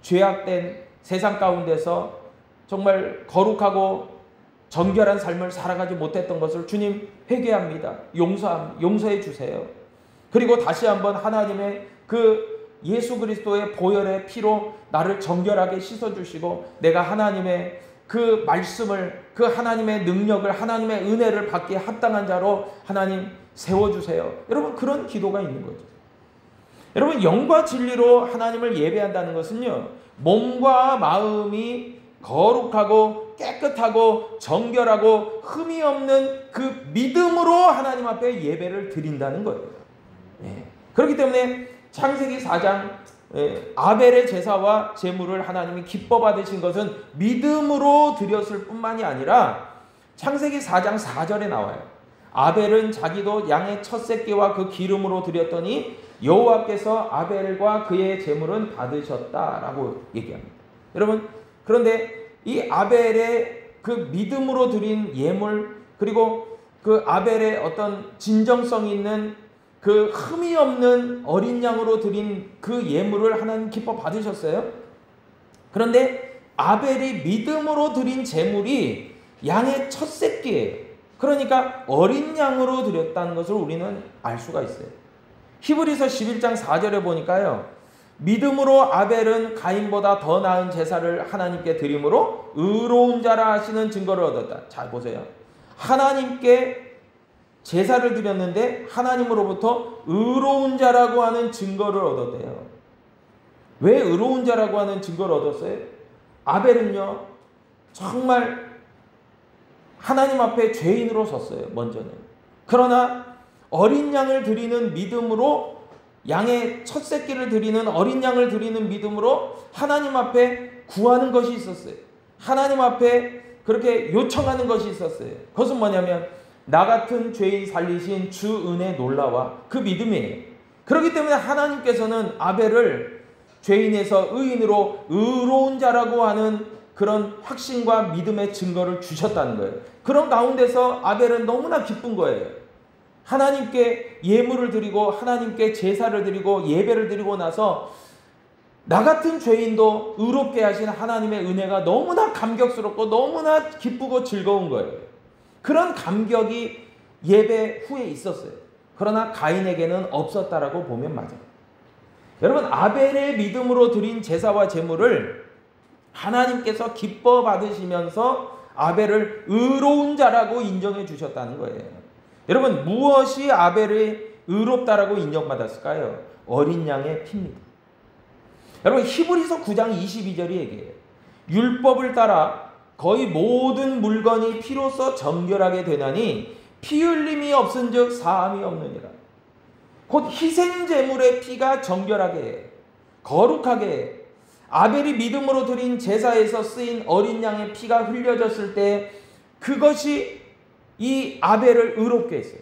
죄악된 세상 가운데서 정말 거룩하고 정결한 삶을 살아가지 못했던 것을 주님 회개합니다. 용서해 주세요. 그리고 다시 한번 하나님의 그 예수 그리스도의 보혈의 피로 나를 정결하게 씻어주시고 내가 하나님의 그 말씀을, 그 하나님의 능력을, 하나님의 은혜를 받기에 합당한 자로 하나님 세워주세요. 여러분, 그런 기도가 있는 거죠. 여러분, 영과 진리로 하나님을 예배한다는 것은요, 몸과 마음이 거룩하고 깨끗하고 정결하고 흠이 없는 그 믿음으로 하나님 앞에 예배를 드린다는 거예요. 그렇기 때문에 창세기 4장 아벨의 제사와 제물을 하나님이 기뻐 받으신 것은 믿음으로 드렸을 뿐만이 아니라 창세기 4장 4절에 나와요. 아벨은 자기도 양의 첫 새끼와 그 기름으로 드렸더니 여호와께서 아벨과 그의 제물은 받으셨다라고 얘기합니다. 여러분, 그런데 이 아벨의 그 믿음으로 드린 예물, 그리고 그 아벨의 어떤 진정성 있는 그 흠이 없는 어린 양으로 드린 그 예물을 하나님 기뻐 받으셨어요. 그런데 아벨이 믿음으로 드린 제물이 양의 첫 새끼예요. 그러니까 어린 양으로 드렸다는 것을 우리는 알 수가 있어요. 히브리서 11장 4절에 보니까요, 믿음으로 아벨은 가인보다 더 나은 제사를 하나님께 드림으로 의로운 자라 하시는 증거를 얻었다. 잘 보세요. 하나님께 제사를 드렸는데 하나님으로부터 의로운 자라고 하는 증거를 얻었대요. 왜 의로운 자라고 하는 증거를 얻었어요? 아벨은요, 정말 하나님 앞에 죄인으로 섰어요, 먼저는. 그러나 어린 양을 드리는 믿음으로, 양의 첫 새끼를 드리는 어린 양을 드리는 믿음으로 하나님 앞에 구하는 것이 있었어요. 하나님 앞에 그렇게 요청하는 것이 있었어요. 그것은 뭐냐면 나 같은 죄인 살리신 주 은혜 놀라와 그 믿음이에요. 그렇기 때문에 하나님께서는 아벨을 죄인에서 의인으로 의로운 자라고 하는 그런 확신과 믿음의 증거를 주셨다는 거예요. 그런 가운데서 아벨은 너무나 기쁜 거예요. 하나님께 예물을 드리고 하나님께 제사를 드리고 예배를 드리고 나서 나 같은 죄인도 의롭게 하신 하나님의 은혜가 너무나 감격스럽고 너무나 기쁘고 즐거운 거예요. 그런 감격이 예배 후에 있었어요. 그러나 가인에게는 없었다라고 보면 맞아요. 여러분, 아벨의 믿음으로 드린 제사와 제물을 하나님께서 기뻐 받으시면서 아벨을 의로운 자라고 인정해 주셨다는 거예요. 여러분, 무엇이 아벨이 의롭다라고 인정받았을까요? 어린 양의 피입니다. 여러분, 히브리서 9장 22절이 얘기해요. 율법을 따라 거의 모든 물건이 피로써 정결하게 되나니 피 흘림이 없은즉 사함이 없느니라. 곧 희생제물의 피가 정결하게 해, 거룩하게 해. 아벨이 믿음으로 드린 제사에서 쓰인 어린 양의 피가 흘려졌을 때 그것이 이 아벨을 의롭게 했어요.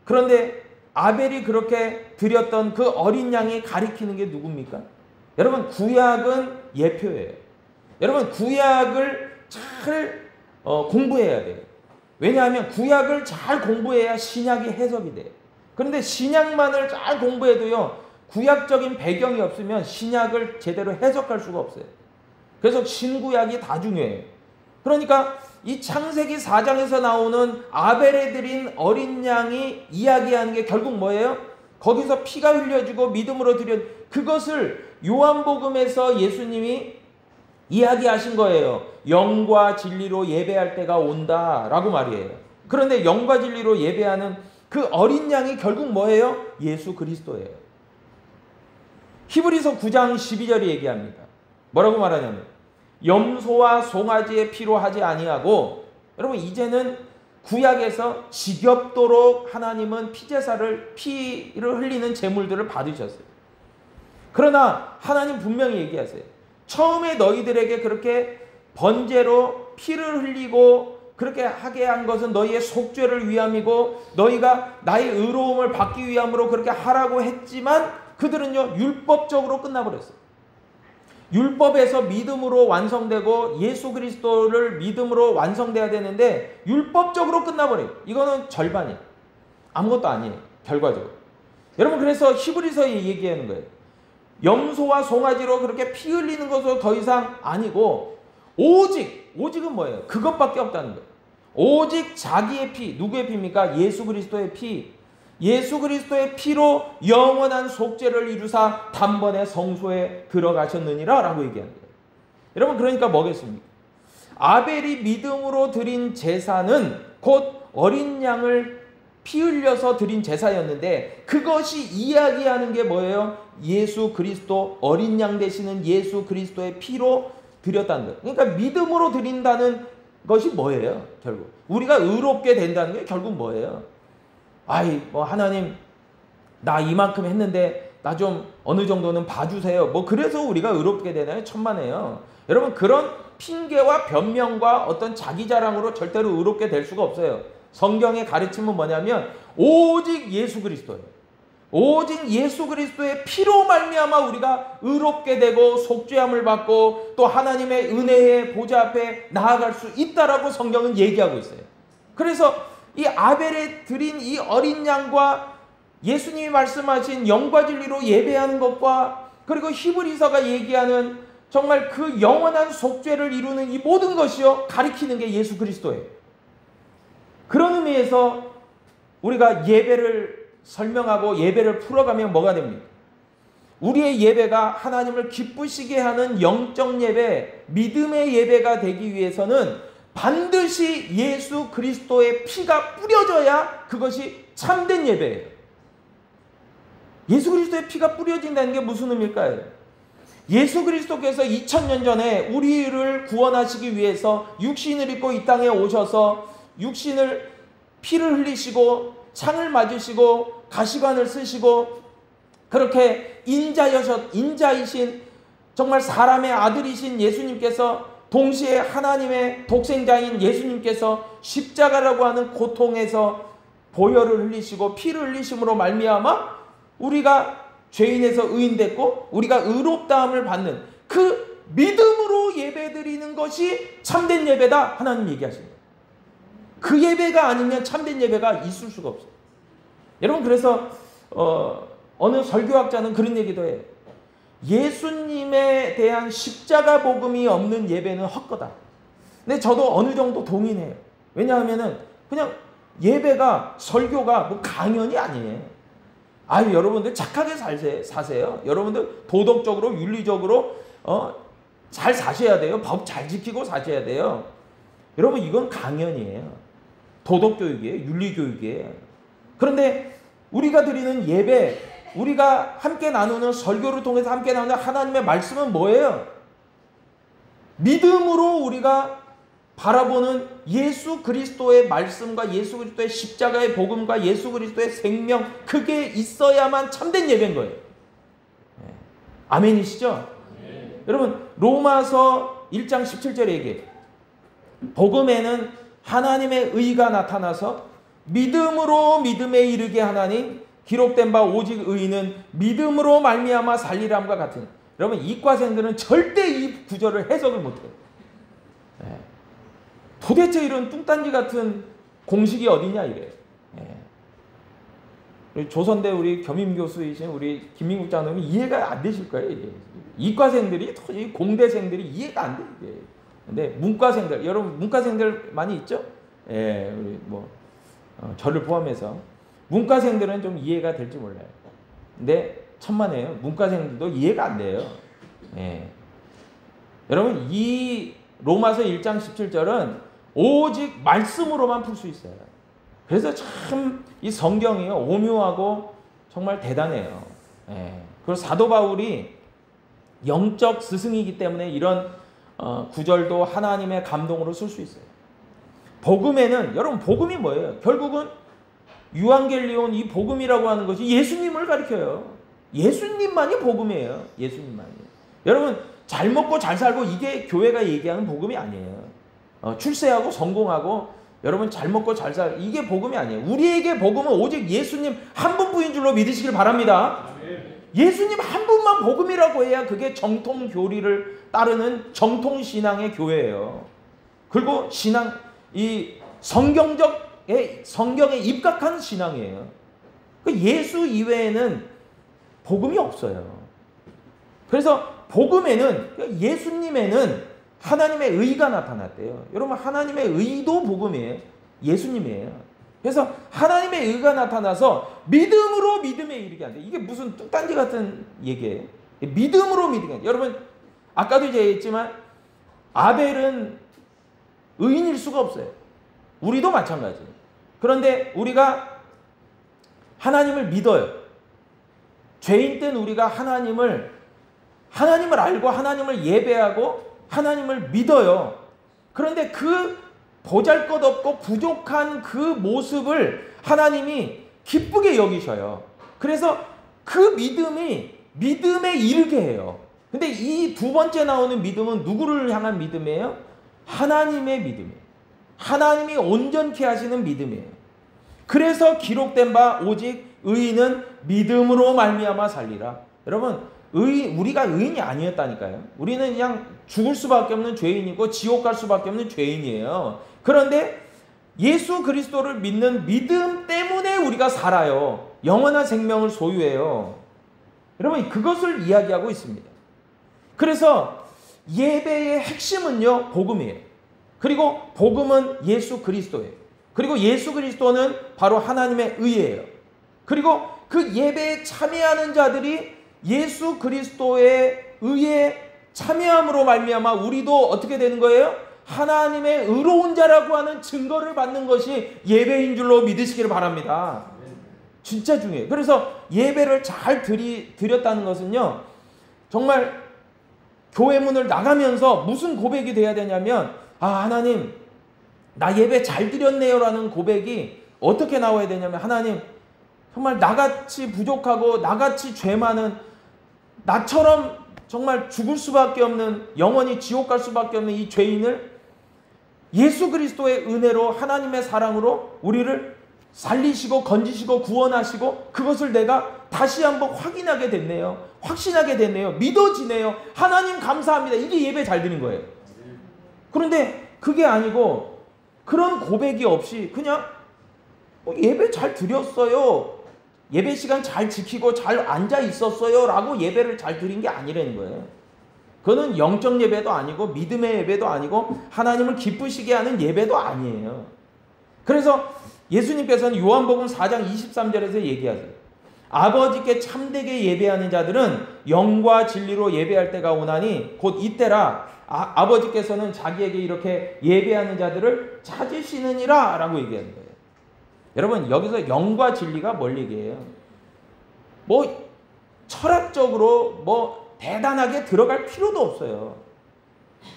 그런데 아벨이 그렇게 드렸던 그 어린 양이 가리키는 게 누굽니까? 여러분, 구약은 예표예요. 여러분, 구약을 잘 공부해야 돼요. 왜냐하면 구약을 잘 공부해야 신약이 해석이 돼요. 그런데 신약만을 잘 공부해도요, 구약적인 배경이 없으면 신약을 제대로 해석할 수가 없어요. 그래서 신구약이 다 중요해요. 그러니까 이 창세기 4장에서 나오는 아벨에 드린 어린 양이 이야기하는 게 결국 뭐예요? 거기서 피가 흘려지고 믿음으로 드린 그것을 요한복음에서 예수님이 이야기하신 거예요. 영과 진리로 예배할 때가 온다라고 말이에요. 그런데 영과 진리로 예배하는 그 어린 양이 결국 뭐예요? 예수 그리스도예요. 히브리서 9장 12절이 얘기합니다. 뭐라고 말하냐면 염소와 송아지의 피로 하지 아니하고, 여러분, 이제는 구약에서 지겹도록 하나님은 피제사를, 피를 흘리는 제물들을 받으셨어요. 그러나 하나님 분명히 얘기하세요. 처음에 너희들에게 그렇게 번제로 피를 흘리고 그렇게 하게 한 것은 너희의 속죄를 위함이고 너희가 나의 의로움을 받기 위함으로 그렇게 하라고 했지만 그들은요, 율법적으로 끝나버렸어요. 율법에서 믿음으로 완성되고 예수 그리스도를 믿음으로 완성돼야 되는데 율법적으로 끝나버려요. 이거는 절반이에요. 아무것도 아니에요, 결과적으로. 여러분, 그래서 히브리서에 얘기하는 거예요. 염소와 송아지로 그렇게 피 흘리는 것은 더 이상 아니고 오직은 뭐예요? 그것밖에 없다는 거예요. 오직 자기의 피, 누구의 피입니까? 예수 그리스도의 피. 예수 그리스도의 피로 영원한 속죄를 이루사 단번에 성소에 들어가셨느니라 라고 얘기하는 거예요. 여러분, 그러니까 뭐겠습니까? 아벨이 믿음으로 드린 제사는 곧 어린 양을 피 흘려서 드린 제사였는데 그것이 이야기하는 게 뭐예요? 예수 그리스도, 어린 양 되시는 예수 그리스도의 피로 드렸다는 거예요. 그러니까 믿음으로 드린다는 것이 뭐예요? 결국 우리가 의롭게 된다는 게 결국 뭐예요? 아이, 뭐 하나님 나 이만큼 했는데 나 좀 어느 정도는 봐주세요. 뭐 그래서 우리가 의롭게 되나요? 천만에요. 여러분, 그런 핑계와 변명과 어떤 자기 자랑으로 절대로 의롭게 될 수가 없어요. 성경의 가르침은 뭐냐면 오직 예수 그리스도예요. 오직 예수 그리스도의 피로 말미암아 우리가 의롭게 되고 속죄함을 받고 또 하나님의 은혜의 보좌 앞에 나아갈 수 있다라고 성경은 얘기하고 있어요. 그래서 이 아벨에 드린 이 어린 양과 예수님이 말씀하신 영과 진리로 예배하는 것과 그리고 히브리서가 얘기하는 정말 그 영원한 속죄를 이루는 이 모든 것이요 가리키는 게 예수 그리스도예요. 그런 의미에서 우리가 예배를 설명하고 예배를 풀어가면 뭐가 됩니까? 우리의 예배가 하나님을 기쁘시게 하는 영적 예배, 믿음의 예배가 되기 위해서는 반드시 예수 그리스도의 피가 뿌려져야 그것이 참된 예배예요. 예수 그리스도의 피가 뿌려진다는 게 무슨 의미일까요? 예수 그리스도께서 2000년 전에 우리를 구원하시기 위해서 육신을 입고 이 땅에 오셔서 육신을 피를 흘리시고 창을 맞으시고 가시관을 쓰시고 그렇게 인자이신 정말 사람의 아들이신 예수님께서 동시에 하나님의 독생자인 예수님께서 십자가라고 하는 고통에서 보혈을 흘리시고 피를 흘리심으로 말미암아 우리가 죄인에서 의인됐고 우리가 의롭다함을 받는 그 믿음으로 예배드리는 것이 참된 예배다 하나님 얘기하십니다. 그 예배가 아니면 참된 예배가 있을 수가 없어요. 여러분, 그래서 어느 설교학자는 그런 얘기도 해요. 예수님에 대한 십자가 복음이 없는 예배는 헛거다. 근데 저도 어느 정도 동의해요. 왜냐하면은 그냥 예배가 설교가 뭐 강연이 아니에요. 아유, 여러분들 착하게 사세요. 여러분들 도덕적으로 윤리적으로 잘 사셔야 돼요. 법 잘 지키고 사셔야 돼요. 여러분, 이건 강연이에요. 도덕교육이에요. 윤리교육이에요. 그런데 우리가 드리는 예배, 우리가 함께 나누는 설교를 통해서 함께 나누는 하나님의 말씀은 뭐예요? 믿음으로 우리가 바라보는 예수 그리스도의 말씀과 예수 그리스도의 십자가의 복음과 예수 그리스도의 생명, 그게 있어야만 참된 예배인 거예요. 아멘이시죠? 네. 여러분, 로마서 1장 17절에 얘기해요. 복음에는 하나님의 의가 나타나서 믿음으로 믿음에 이르게 하나니 기록된 바 오직 의인은 믿음으로 말미암아 살리람과 같은. 여러분, 이과생들은 절대 이 구절을 해석을 못해요. 도대체 이런 뚱딴지 같은 공식이 어디냐 이래요. 우리 조선대 우리 겸임교수이신 우리 김민국 장로님이 이해가 안 되실 거예요. 이게. 이과생들이 공대생들이 이해가 안 돼요. 이게. 근데 문과생들, 여러분 문과생들 많이 있죠? 예, 우리 뭐 저를 포함해서 문과생들은 좀 이해가 될지 몰라요. 근데 천만에요. 문과생들도 이해가 안 돼요. 예. 여러분, 이 로마서 1장 17절은 오직 말씀으로만 풀 수 있어요. 그래서 참 이 성경이 오묘하고 정말 대단해요. 예. 그리고 사도 바울이 영적 스승이기 때문에 이런 구절도 하나님의 감동으로 쓸 수 있어요. 복음에는, 여러분 복음이 뭐예요? 결국은 유앙겔리온, 이 복음이라고 하는 것이 예수님을 가리켜요. 예수님만이 복음이에요. 예수님만이. 여러분, 잘 먹고 잘 살고 이게 교회가 얘기하는 복음이 아니에요. 출세하고 성공하고 여러분 잘 먹고 잘 살, 이게 복음이 아니에요. 우리에게 복음은 오직 예수님 한 분뿐인 줄로 믿으시길 바랍니다. 예수님 한 분만 복음이라고 해야 그게 정통 교리를 따르는 정통 신앙의 교회예요. 그리고 신앙, 이 성경에 입각한 신앙이에요. 예수 이외에는 복음이 없어요. 그래서 복음에는, 예수님에는 하나님의 의가 나타났대요. 여러분, 하나님의 의도 복음이에요. 예수님이에요. 그래서 하나님의 의가 나타나서 믿음으로 믿음에 이르게 한대. 이게 무슨 뚱딴지 같은 얘기예요. 믿음으로 믿게 한대. 여러분, 아까도 이제 얘기했지만 아벨은 의인일 수가 없어요. 우리도 마찬가지예요. 그런데 우리가 하나님을 믿어요. 죄인 땐 우리가 하나님을 알고 하나님을 예배하고 하나님을 믿어요. 그런데 그 보잘것없고 부족한 그 모습을 하나님이 기쁘게 여기셔요. 그래서 그 믿음이 믿음에 이르게 해요. 근데 이 두 번째 나오는 믿음은 누구를 향한 믿음이에요? 하나님의 믿음이에요. 하나님이 온전케 하시는 믿음이에요. 그래서 기록된 바 오직 의인은 믿음으로 말미암아 살리라. 여러분, 우리가 의인이 아니었다니까요. 우리는 그냥 죽을 수밖에 없는 죄인이고 지옥 갈 수밖에 없는 죄인이에요. 그런데 예수 그리스도를 믿는 믿음 때문에 우리가 살아요. 영원한 생명을 소유해요. 여러분, 그것을 이야기하고 있습니다. 그래서 예배의 핵심은요, 복음이에요. 그리고 복음은 예수 그리스도예요. 그리고 예수 그리스도는 바로 하나님의 의예요. 그리고 그 예배에 참여하는 자들이 예수 그리스도의 의에 참여함으로 말미암아 우리도 어떻게 되는 거예요? 하나님의 의로운 자라고 하는 증거를 받는 것이 예배인 줄로 믿으시기를 바랍니다. 진짜 중요해요. 그래서 예배를 잘 드렸다는 것은요, 정말 교회 문을 나가면서 무슨 고백이 돼야 되냐면, 아, 하나님, 나 예배 잘 드렸네요 라는 고백이 어떻게 나와야 되냐면, 하나님, 정말 나같이 부족하고 나같이 죄 많은, 나처럼 정말 죽을 수밖에 없는, 영원히 지옥 갈 수밖에 없는 이 죄인을 예수 그리스도의 은혜로, 하나님의 사랑으로 우리를 살리시고 건지시고 구원하시고, 그것을 내가 다시 한번 확인하게 됐네요. 확신하게 됐네요. 믿어지네요. 하나님 감사합니다. 이게 예배 잘 드린 거예요. 그런데 그게 아니고 그런 고백이 없이 그냥 예배 잘 드렸어요, 예배 시간 잘 지키고 잘 앉아 있었어요 라고 예배를 잘 드린 게 아니라는 거예요. 그거는 영적 예배도 아니고 믿음의 예배도 아니고 하나님을 기쁘시게 하는 예배도 아니에요. 그래서 예수님께서는 요한복음 4장 23절에서 얘기하세요. 아버지께 참되게 예배하는 자들은 영과 진리로 예배할 때가 오나니 곧 이때라. 아버지께서는 자기에게 이렇게 예배하는 자들을 찾으시느니라 라고 얘기하는 거예요. 여러분, 여기서 영과 진리가 뭘 얘기해요? 뭐 철학적으로 뭐 대단하게 들어갈 필요도 없어요.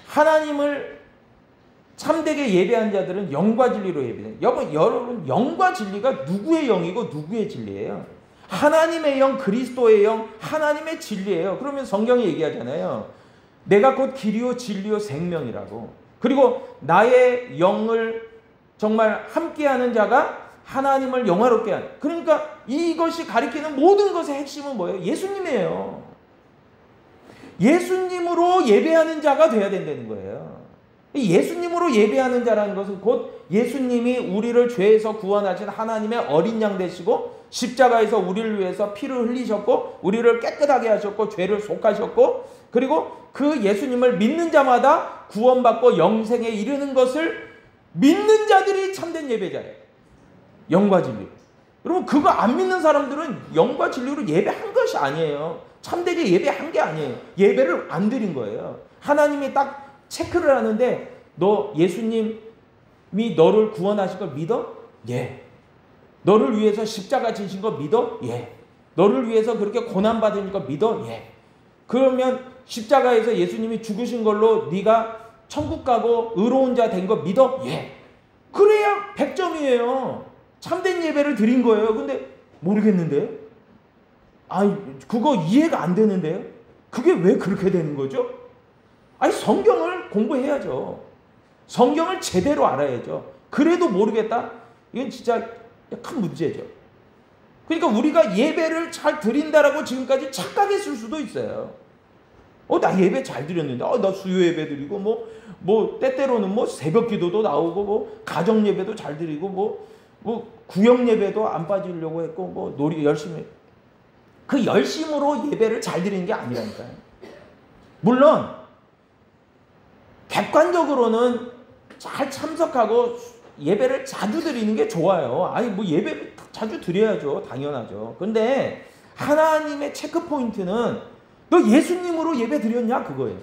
하나님을 참되게 예배한 자들은 영과 진리로 예배해요. 여러분, 영과 진리가 누구의 영이고 누구의 진리예요? 하나님의 영, 그리스도의 영, 하나님의 진리예요. 그러면 성경이 얘기하잖아요. 내가 곧 길이요 진리요 생명이라고. 그리고 나의 영을 정말 함께하는 자가 하나님을 영화롭게 하는. 그러니까 이것이 가리키는 모든 것의 핵심은 뭐예요? 예수님이에요. 예수님으로 예배하는 자가 돼야 된다는 거예요. 예수님으로 예배하는 자라는 것은 곧 예수님이 우리를 죄에서 구원하신 하나님의 어린 양 되시고 십자가에서 우리를 위해서 피를 흘리셨고 우리를 깨끗하게 하셨고 죄를 속하셨고, 그리고 그 예수님을 믿는 자마다 구원받고 영생에 이르는 것을 믿는 자들이 참된 예배자예요. 영과 진리. 여러분, 그거 안 믿는 사람들은 영과 진리로 예배한 것이 아니에요. 참되게 예배한 게 아니에요. 예배를 안 드린 거예요. 하나님이 딱 체크를 하는데, 너 예수님이 너를 구원하신 걸 믿어? 예. 너를 위해서 십자가 지신 거 믿어? 예. 너를 위해서 그렇게 고난받은 거 믿어? 예. 그러면 십자가에서 예수님이 죽으신 걸로 네가 천국 가고 의로운 자 된 거 믿어? 예. 그래야 100점이에요. 참된 예배를 드린 거예요. 근데 모르겠는데요? 아니, 그거 이해가 안 되는데요? 그게 왜 그렇게 되는 거죠? 아니, 성경을 공부해야죠. 성경을 제대로 알아야죠. 그래도 모르겠다? 이건 진짜 큰 문제죠. 그러니까 우리가 예배를 잘 드린다라고 지금까지 착각했을 수도 있어요. 나 예배 잘 드렸는데, 나 수요 예배 드리고, 때때로는 새벽 기도도 나오고, 가정 예배도 잘 드리고, 구역 예배도 안 빠지려고 했고, 놀이 열심히. 그 열심으로 예배를 잘 드리는 게 아니라니까요. 물론, 객관적으로는 잘 참석하고 예배를 자주 드리는 게 좋아요. 아니, 예배를 자주 드려야죠. 당연하죠. 근데 하나님의 체크 포인트는 너 예수님으로 예배 드렸냐? 그거예요.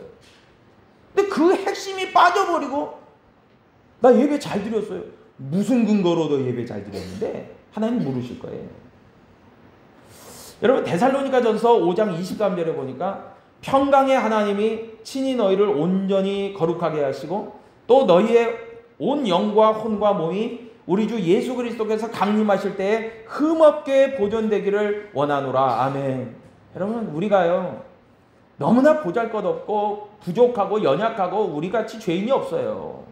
근데 그 핵심이 빠져버리고 나 예배 잘 드렸어요. 무슨 근거로 너 예배 잘 드렸는데? 하나님 모르실 거예요. 여러분, 데살로니가전서 5장 23절에 보니까 평강의 하나님이 친히 너희를 온전히 거룩하게 하시고 또 너희의 온 영과 혼과 몸이 우리 주 예수 그리스도께서 강림하실 때에 흠없게 보존되기를 원하노라. 아멘. 여러분, 우리가요 너무나 보잘것없고 부족하고 연약하고 우리같이 죄인이 없어요.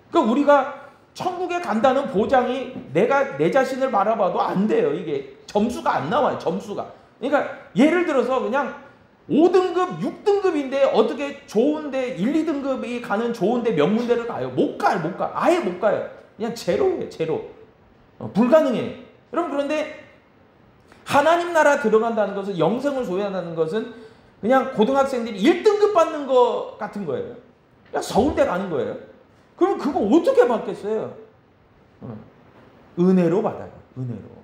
그러니까 우리가 천국에 간다는 보장이 내가 내 자신을 바라봐도 안 돼요. 이게 점수가 안 나와요. 점수가. 그러니까 예를 들어서 그냥 5등급, 6등급인데 어떻게 좋은데 1, 2등급이 가는 좋은데 명문대를 가요? 못 가요. 못 가. 아예 못 가요. 그냥 제로예요. 제로. 불가능해요. 여러분, 그런데 하나님 나라 들어간다는 것은, 영생을 소유한다는 것은 그냥 고등학생들이 1등급 받는 것 같은 거예요. 그냥 서울대 가는 거예요. 그럼 그거 어떻게 받겠어요? 은혜로 받아요. 은혜로.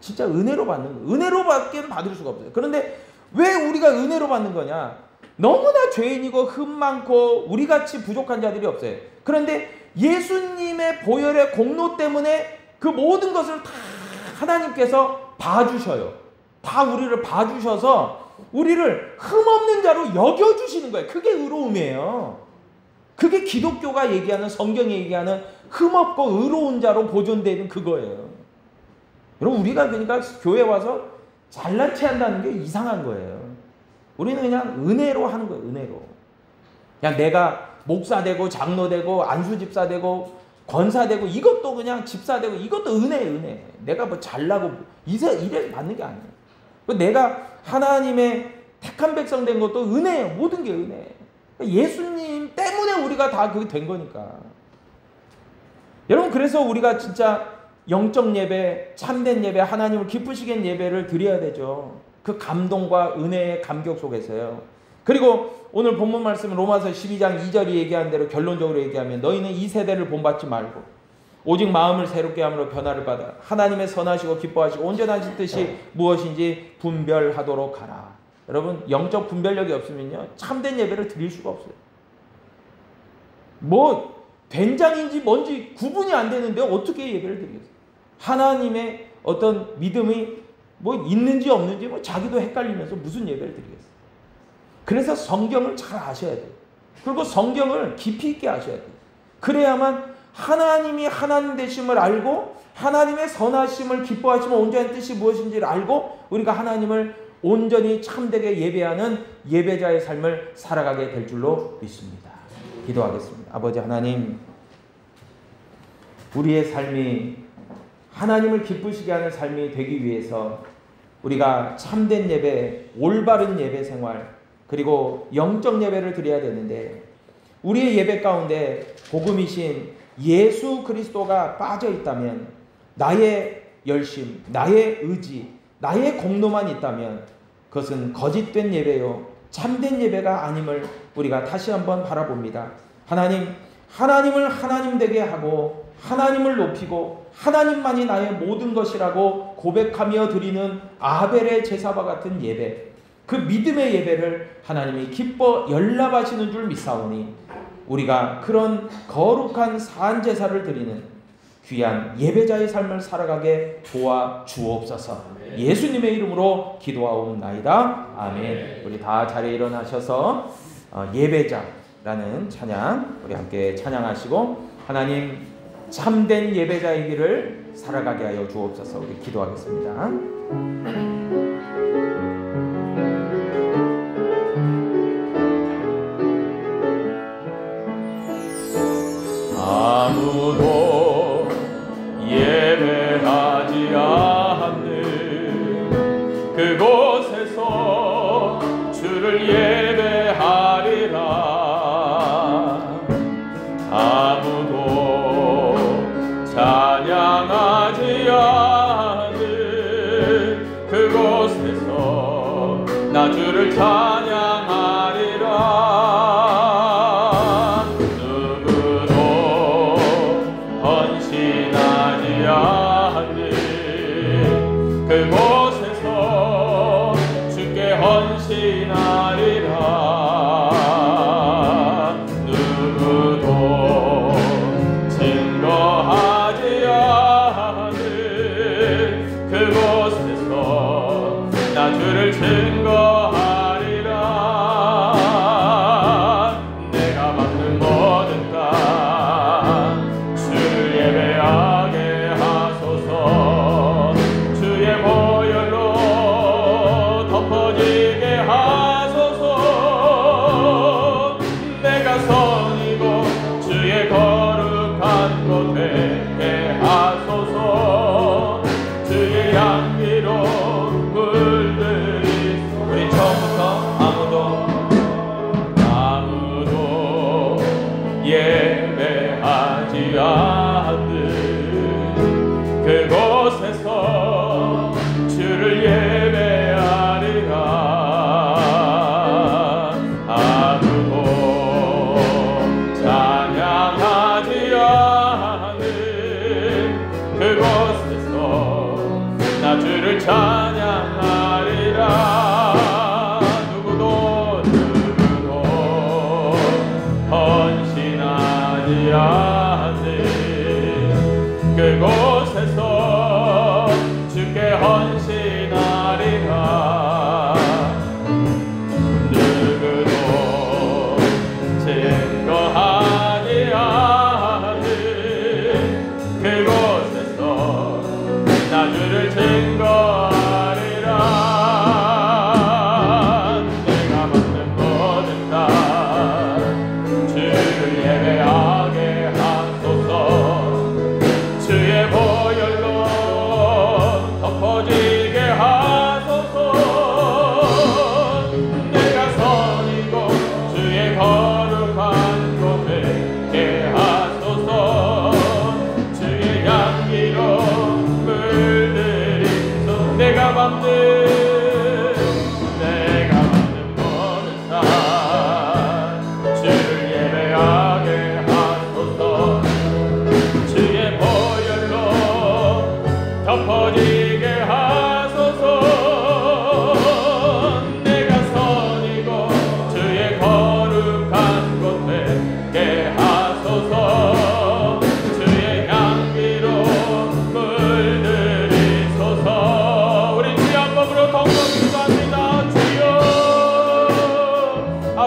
진짜 은혜로 받는 거예요. 은혜로 받기는 받을 수가 없어요. 그런데 왜 우리가 은혜로 받는 거냐? 너무나 죄인이고 흠 많고 우리같이 부족한 자들이 없어요. 그런데 예수님의 보혈의 공로 때문에 그 모든 것을 다 하나님께서 봐주셔요. 다 우리를 봐주셔서 우리를 흠없는 자로 여겨주시는 거예요. 그게 의로움이에요. 그게 기독교가 얘기하는, 성경이 얘기하는 흠없고 의로운 자로 보존되는 그거예요. 여러분, 우리가 그러니까 교회 와서 잘난 체 한다는 게 이상한 거예요. 우리는 그냥 은혜로 하는 거예요. 은혜로. 그냥 내가 목사 되고 장로 되고 안수 집사 되고 권사 되고 이것도 그냥 집사 되고 이것도 은혜. 내가 뭐 잘나고 이래 받는 게 아니에요. 내가 하나님의 택한 백성 된 것도 은혜예요. 모든 게 은혜. 예수님 때문에 우리가 다 그게 된 거니까. 여러분, 그래서 우리가 진짜 영적 예배, 참된 예배, 하나님을 기쁘시게 예배를 드려야 되죠. 그 감동과 은혜의 감격 속에서요. 그리고 오늘 본문 말씀 로마서 12장 2절이 얘기한 대로 결론적으로 얘기하면 너희는 이 세대를 본받지 말고 오직 마음을 새롭게 함으로 변화를 받아 하나님의 선하시고 기뻐하시고 온전하신 뜻이 무엇인지 분별하도록 하라. 여러분, 영적 분별력이 없으면요 참된 예배를 드릴 수가 없어요. 뭐 된장인지 뭔지 구분이 안 되는데 어떻게 예배를 드리겠어요? 하나님의 어떤 믿음이 뭐 있는지 없는지 뭐 자기도 헷갈리면서 무슨 예배를 드리겠어요? 그래서 성경을 잘 아셔야 돼요. 그리고 성경을 깊이 있게 아셔야 돼요. 그래야만 하나님이 하나님 되심을 알고 하나님의 선하심을 기뻐하시면 온전한 뜻이 무엇인지를 알고 우리가 하나님을 온전히 참되게 예배하는 예배자의 삶을 살아가게 될 줄로 믿습니다. 기도하겠습니다. 아버지 하나님, 우리의 삶이 하나님을 기쁘시게 하는 삶이 되기 위해서 우리가 참된 예배, 올바른 예배 생활, 그리고 영적 예배를 드려야 되는데 우리의 예배 가운데 복음이신 예수 그리스도가 빠져 있다면, 나의 열심, 나의 의지, 나의 공로만 있다면 그것은 거짓된 예배요 참된 예배가 아님을 우리가 다시 한번 바라봅니다. 하나님, 하나님을 하나님 되게 하고 하나님을 높이고 하나님만이 나의 모든 것이라고 고백하며 드리는 아벨의 제사와 같은 예배, 그 믿음의 예배를 하나님이 기뻐 연락하시는 줄 믿사오니 우리가 그런 거룩한 산 제사를 드리는 귀한 예배자의 삶을 살아가게 도와 주옵소서. 예수님의 이름으로 기도하옵나이다. 아멘. 우리 다 자리에 일어나셔서 예배자라는 찬양 우리 함께 찬양하시고 하나님 참된 예배자의 길을 살아가게 하여 주옵소서. 우리 기도하겠습니다. 아무도 예배하지 않는 그곳에서 주를 예배하리라. 아무도 찬양하지 않는 그곳에서 나 주를 찬양하리라. 그곳에서 주께 헌신하리라. 누구도 증거하지 않는 그곳에서 나 주를 증거하리라. 내가 받는 모든 땅 주를 예배하리라.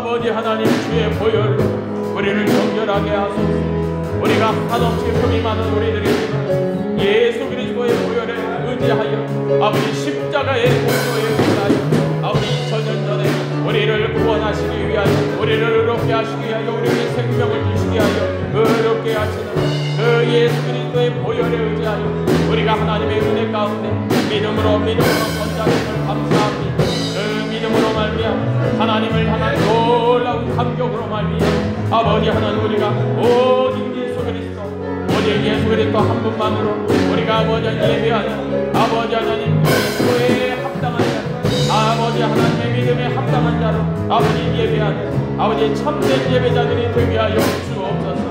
아버지 하나님 주의 보혈로 우리를 정결하게 하소서. 우리가 한없이 흠이 많은 우리들이지만 예수 그리스도의 보혈에 의지하여 아버지 십자가의 공로에 의지하여 아버지 2000년 전에 우리를 구원하시기 위하여 우리를 의롭게 하시기 위하여 우리에게 생명을 주시기 위하여 의롭게 하시는 그 예수 그리스도의 보혈에 의지하여 우리가 하나님의 은혜 가운데 믿음으로 선자됨을 감사합니다. 그 믿음으로 말미암아 하나님을 향한 놀라운 감격으로 말미암아 아버지 하나님 우리가 오직 예수 그리스도 한 분만으로 우리가 아버지 예배하는 아버지 하나님 그리스도에 합당한 자 아버지 하나님의 믿음에 합당한 자로 아버지 예배하는 아버지 참된 예배자들이 되게 하여 주옵소서.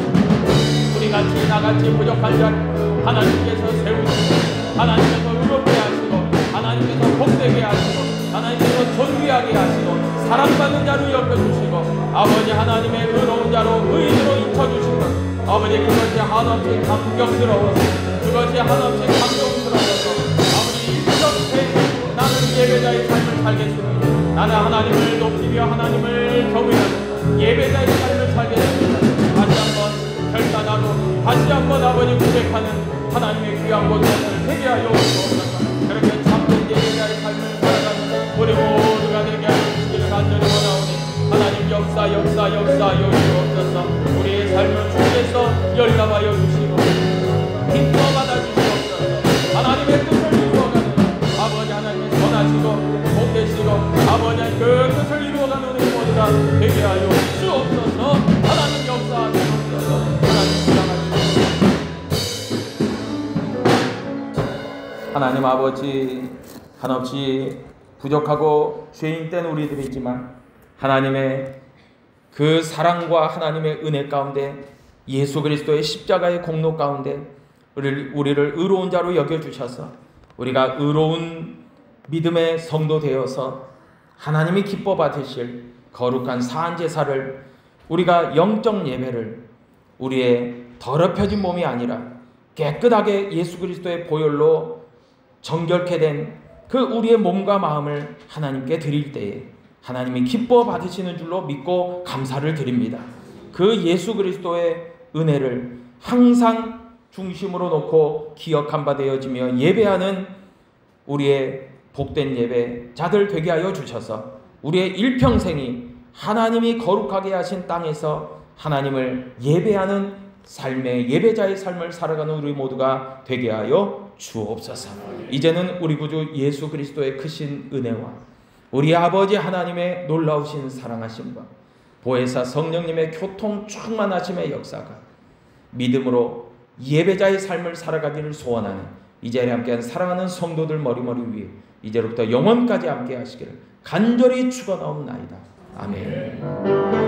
우리같이 나같이 부족한 자를 하나님께서 세우시고 하나님께서 의롭게 하시고 하나님께서 복되게 하시고 하나님께서 존귀하게 하시고 사랑받는 자로 여겨주시고 아버지 하나님의 의로운 자로 의인으로 잊혀주시고 아버지 그것이 한없이 감격스러워서 그것이 한없이 감동스러워서 아버지 이렇게 나는 예배자의 삶을 살겠습니다. 나는 하나님을 높이며 하나님을 경외하는 예배자의 삶을 살겠습니다. 다시 한번 결단하고 다시 한번 아버지 고백하는 하나님의 귀한 곳을 되게 하여 주옵소서. 그렇게 참된 예배자의 삶을 살아가는 우리 모두가 되게 하여 주시기를 간절히 원하오니 하나님 역사 여기옵소서. 우리의 삶을 주께서 열납하여 주시고 기뻐 받아주시옵소서. 하나님의 뜻을 이루어가는 아버지 하나님의 선하시고 복되시고 아버지 하나님 그 뜻을 이루어가는 우리 모두가 되게 하여 주옵소서. 하나님 역사하시옵소서. 하나님 주장하시옵소서. 하나님 아버지 한없이 부족하고 죄인된 우리들이지만 하나님의 그 사랑과 하나님의 은혜 가운데 예수 그리스도의 십자가의 공로 가운데 우리를 의로운 자로 여겨주셔서 우리가 의로운 믿음의 성도 되어서 하나님이 기뻐 받으실 거룩한 사한제사를 우리가 영적 예배를 우리의 더럽혀진 몸이 아니라 깨끗하게 예수 그리스도의 보혈로 정결케 된 그 우리의 몸과 마음을 하나님께 드릴 때에 하나님이 기뻐 받으시는 줄로 믿고 감사를 드립니다. 그 예수 그리스도의 은혜를 항상 중심으로 놓고 기억한 바 되어지며 예배하는 우리의 복된 예배자들 되게 하여 주셔서 우리의 일평생이 하나님이 거룩하게 하신 땅에서 하나님을 예배하는 삶의 예배자의 삶을 살아가는 우리 모두가 되게 하여 주옵소서. 이제는 우리 구주 예수 그리스도의 크신 은혜와 우리 아버지 하나님의 놀라우신 사랑하심과 보혜사 성령님의 교통 충만하심의 역사가 믿음으로 예배자의 삶을 살아가기를 소원하는 이 자리에 함께한 사랑하는 성도들 머리머리 위에 이제로부터 영원까지 함께 하시기를 간절히 축원하옵나이다. 아멘.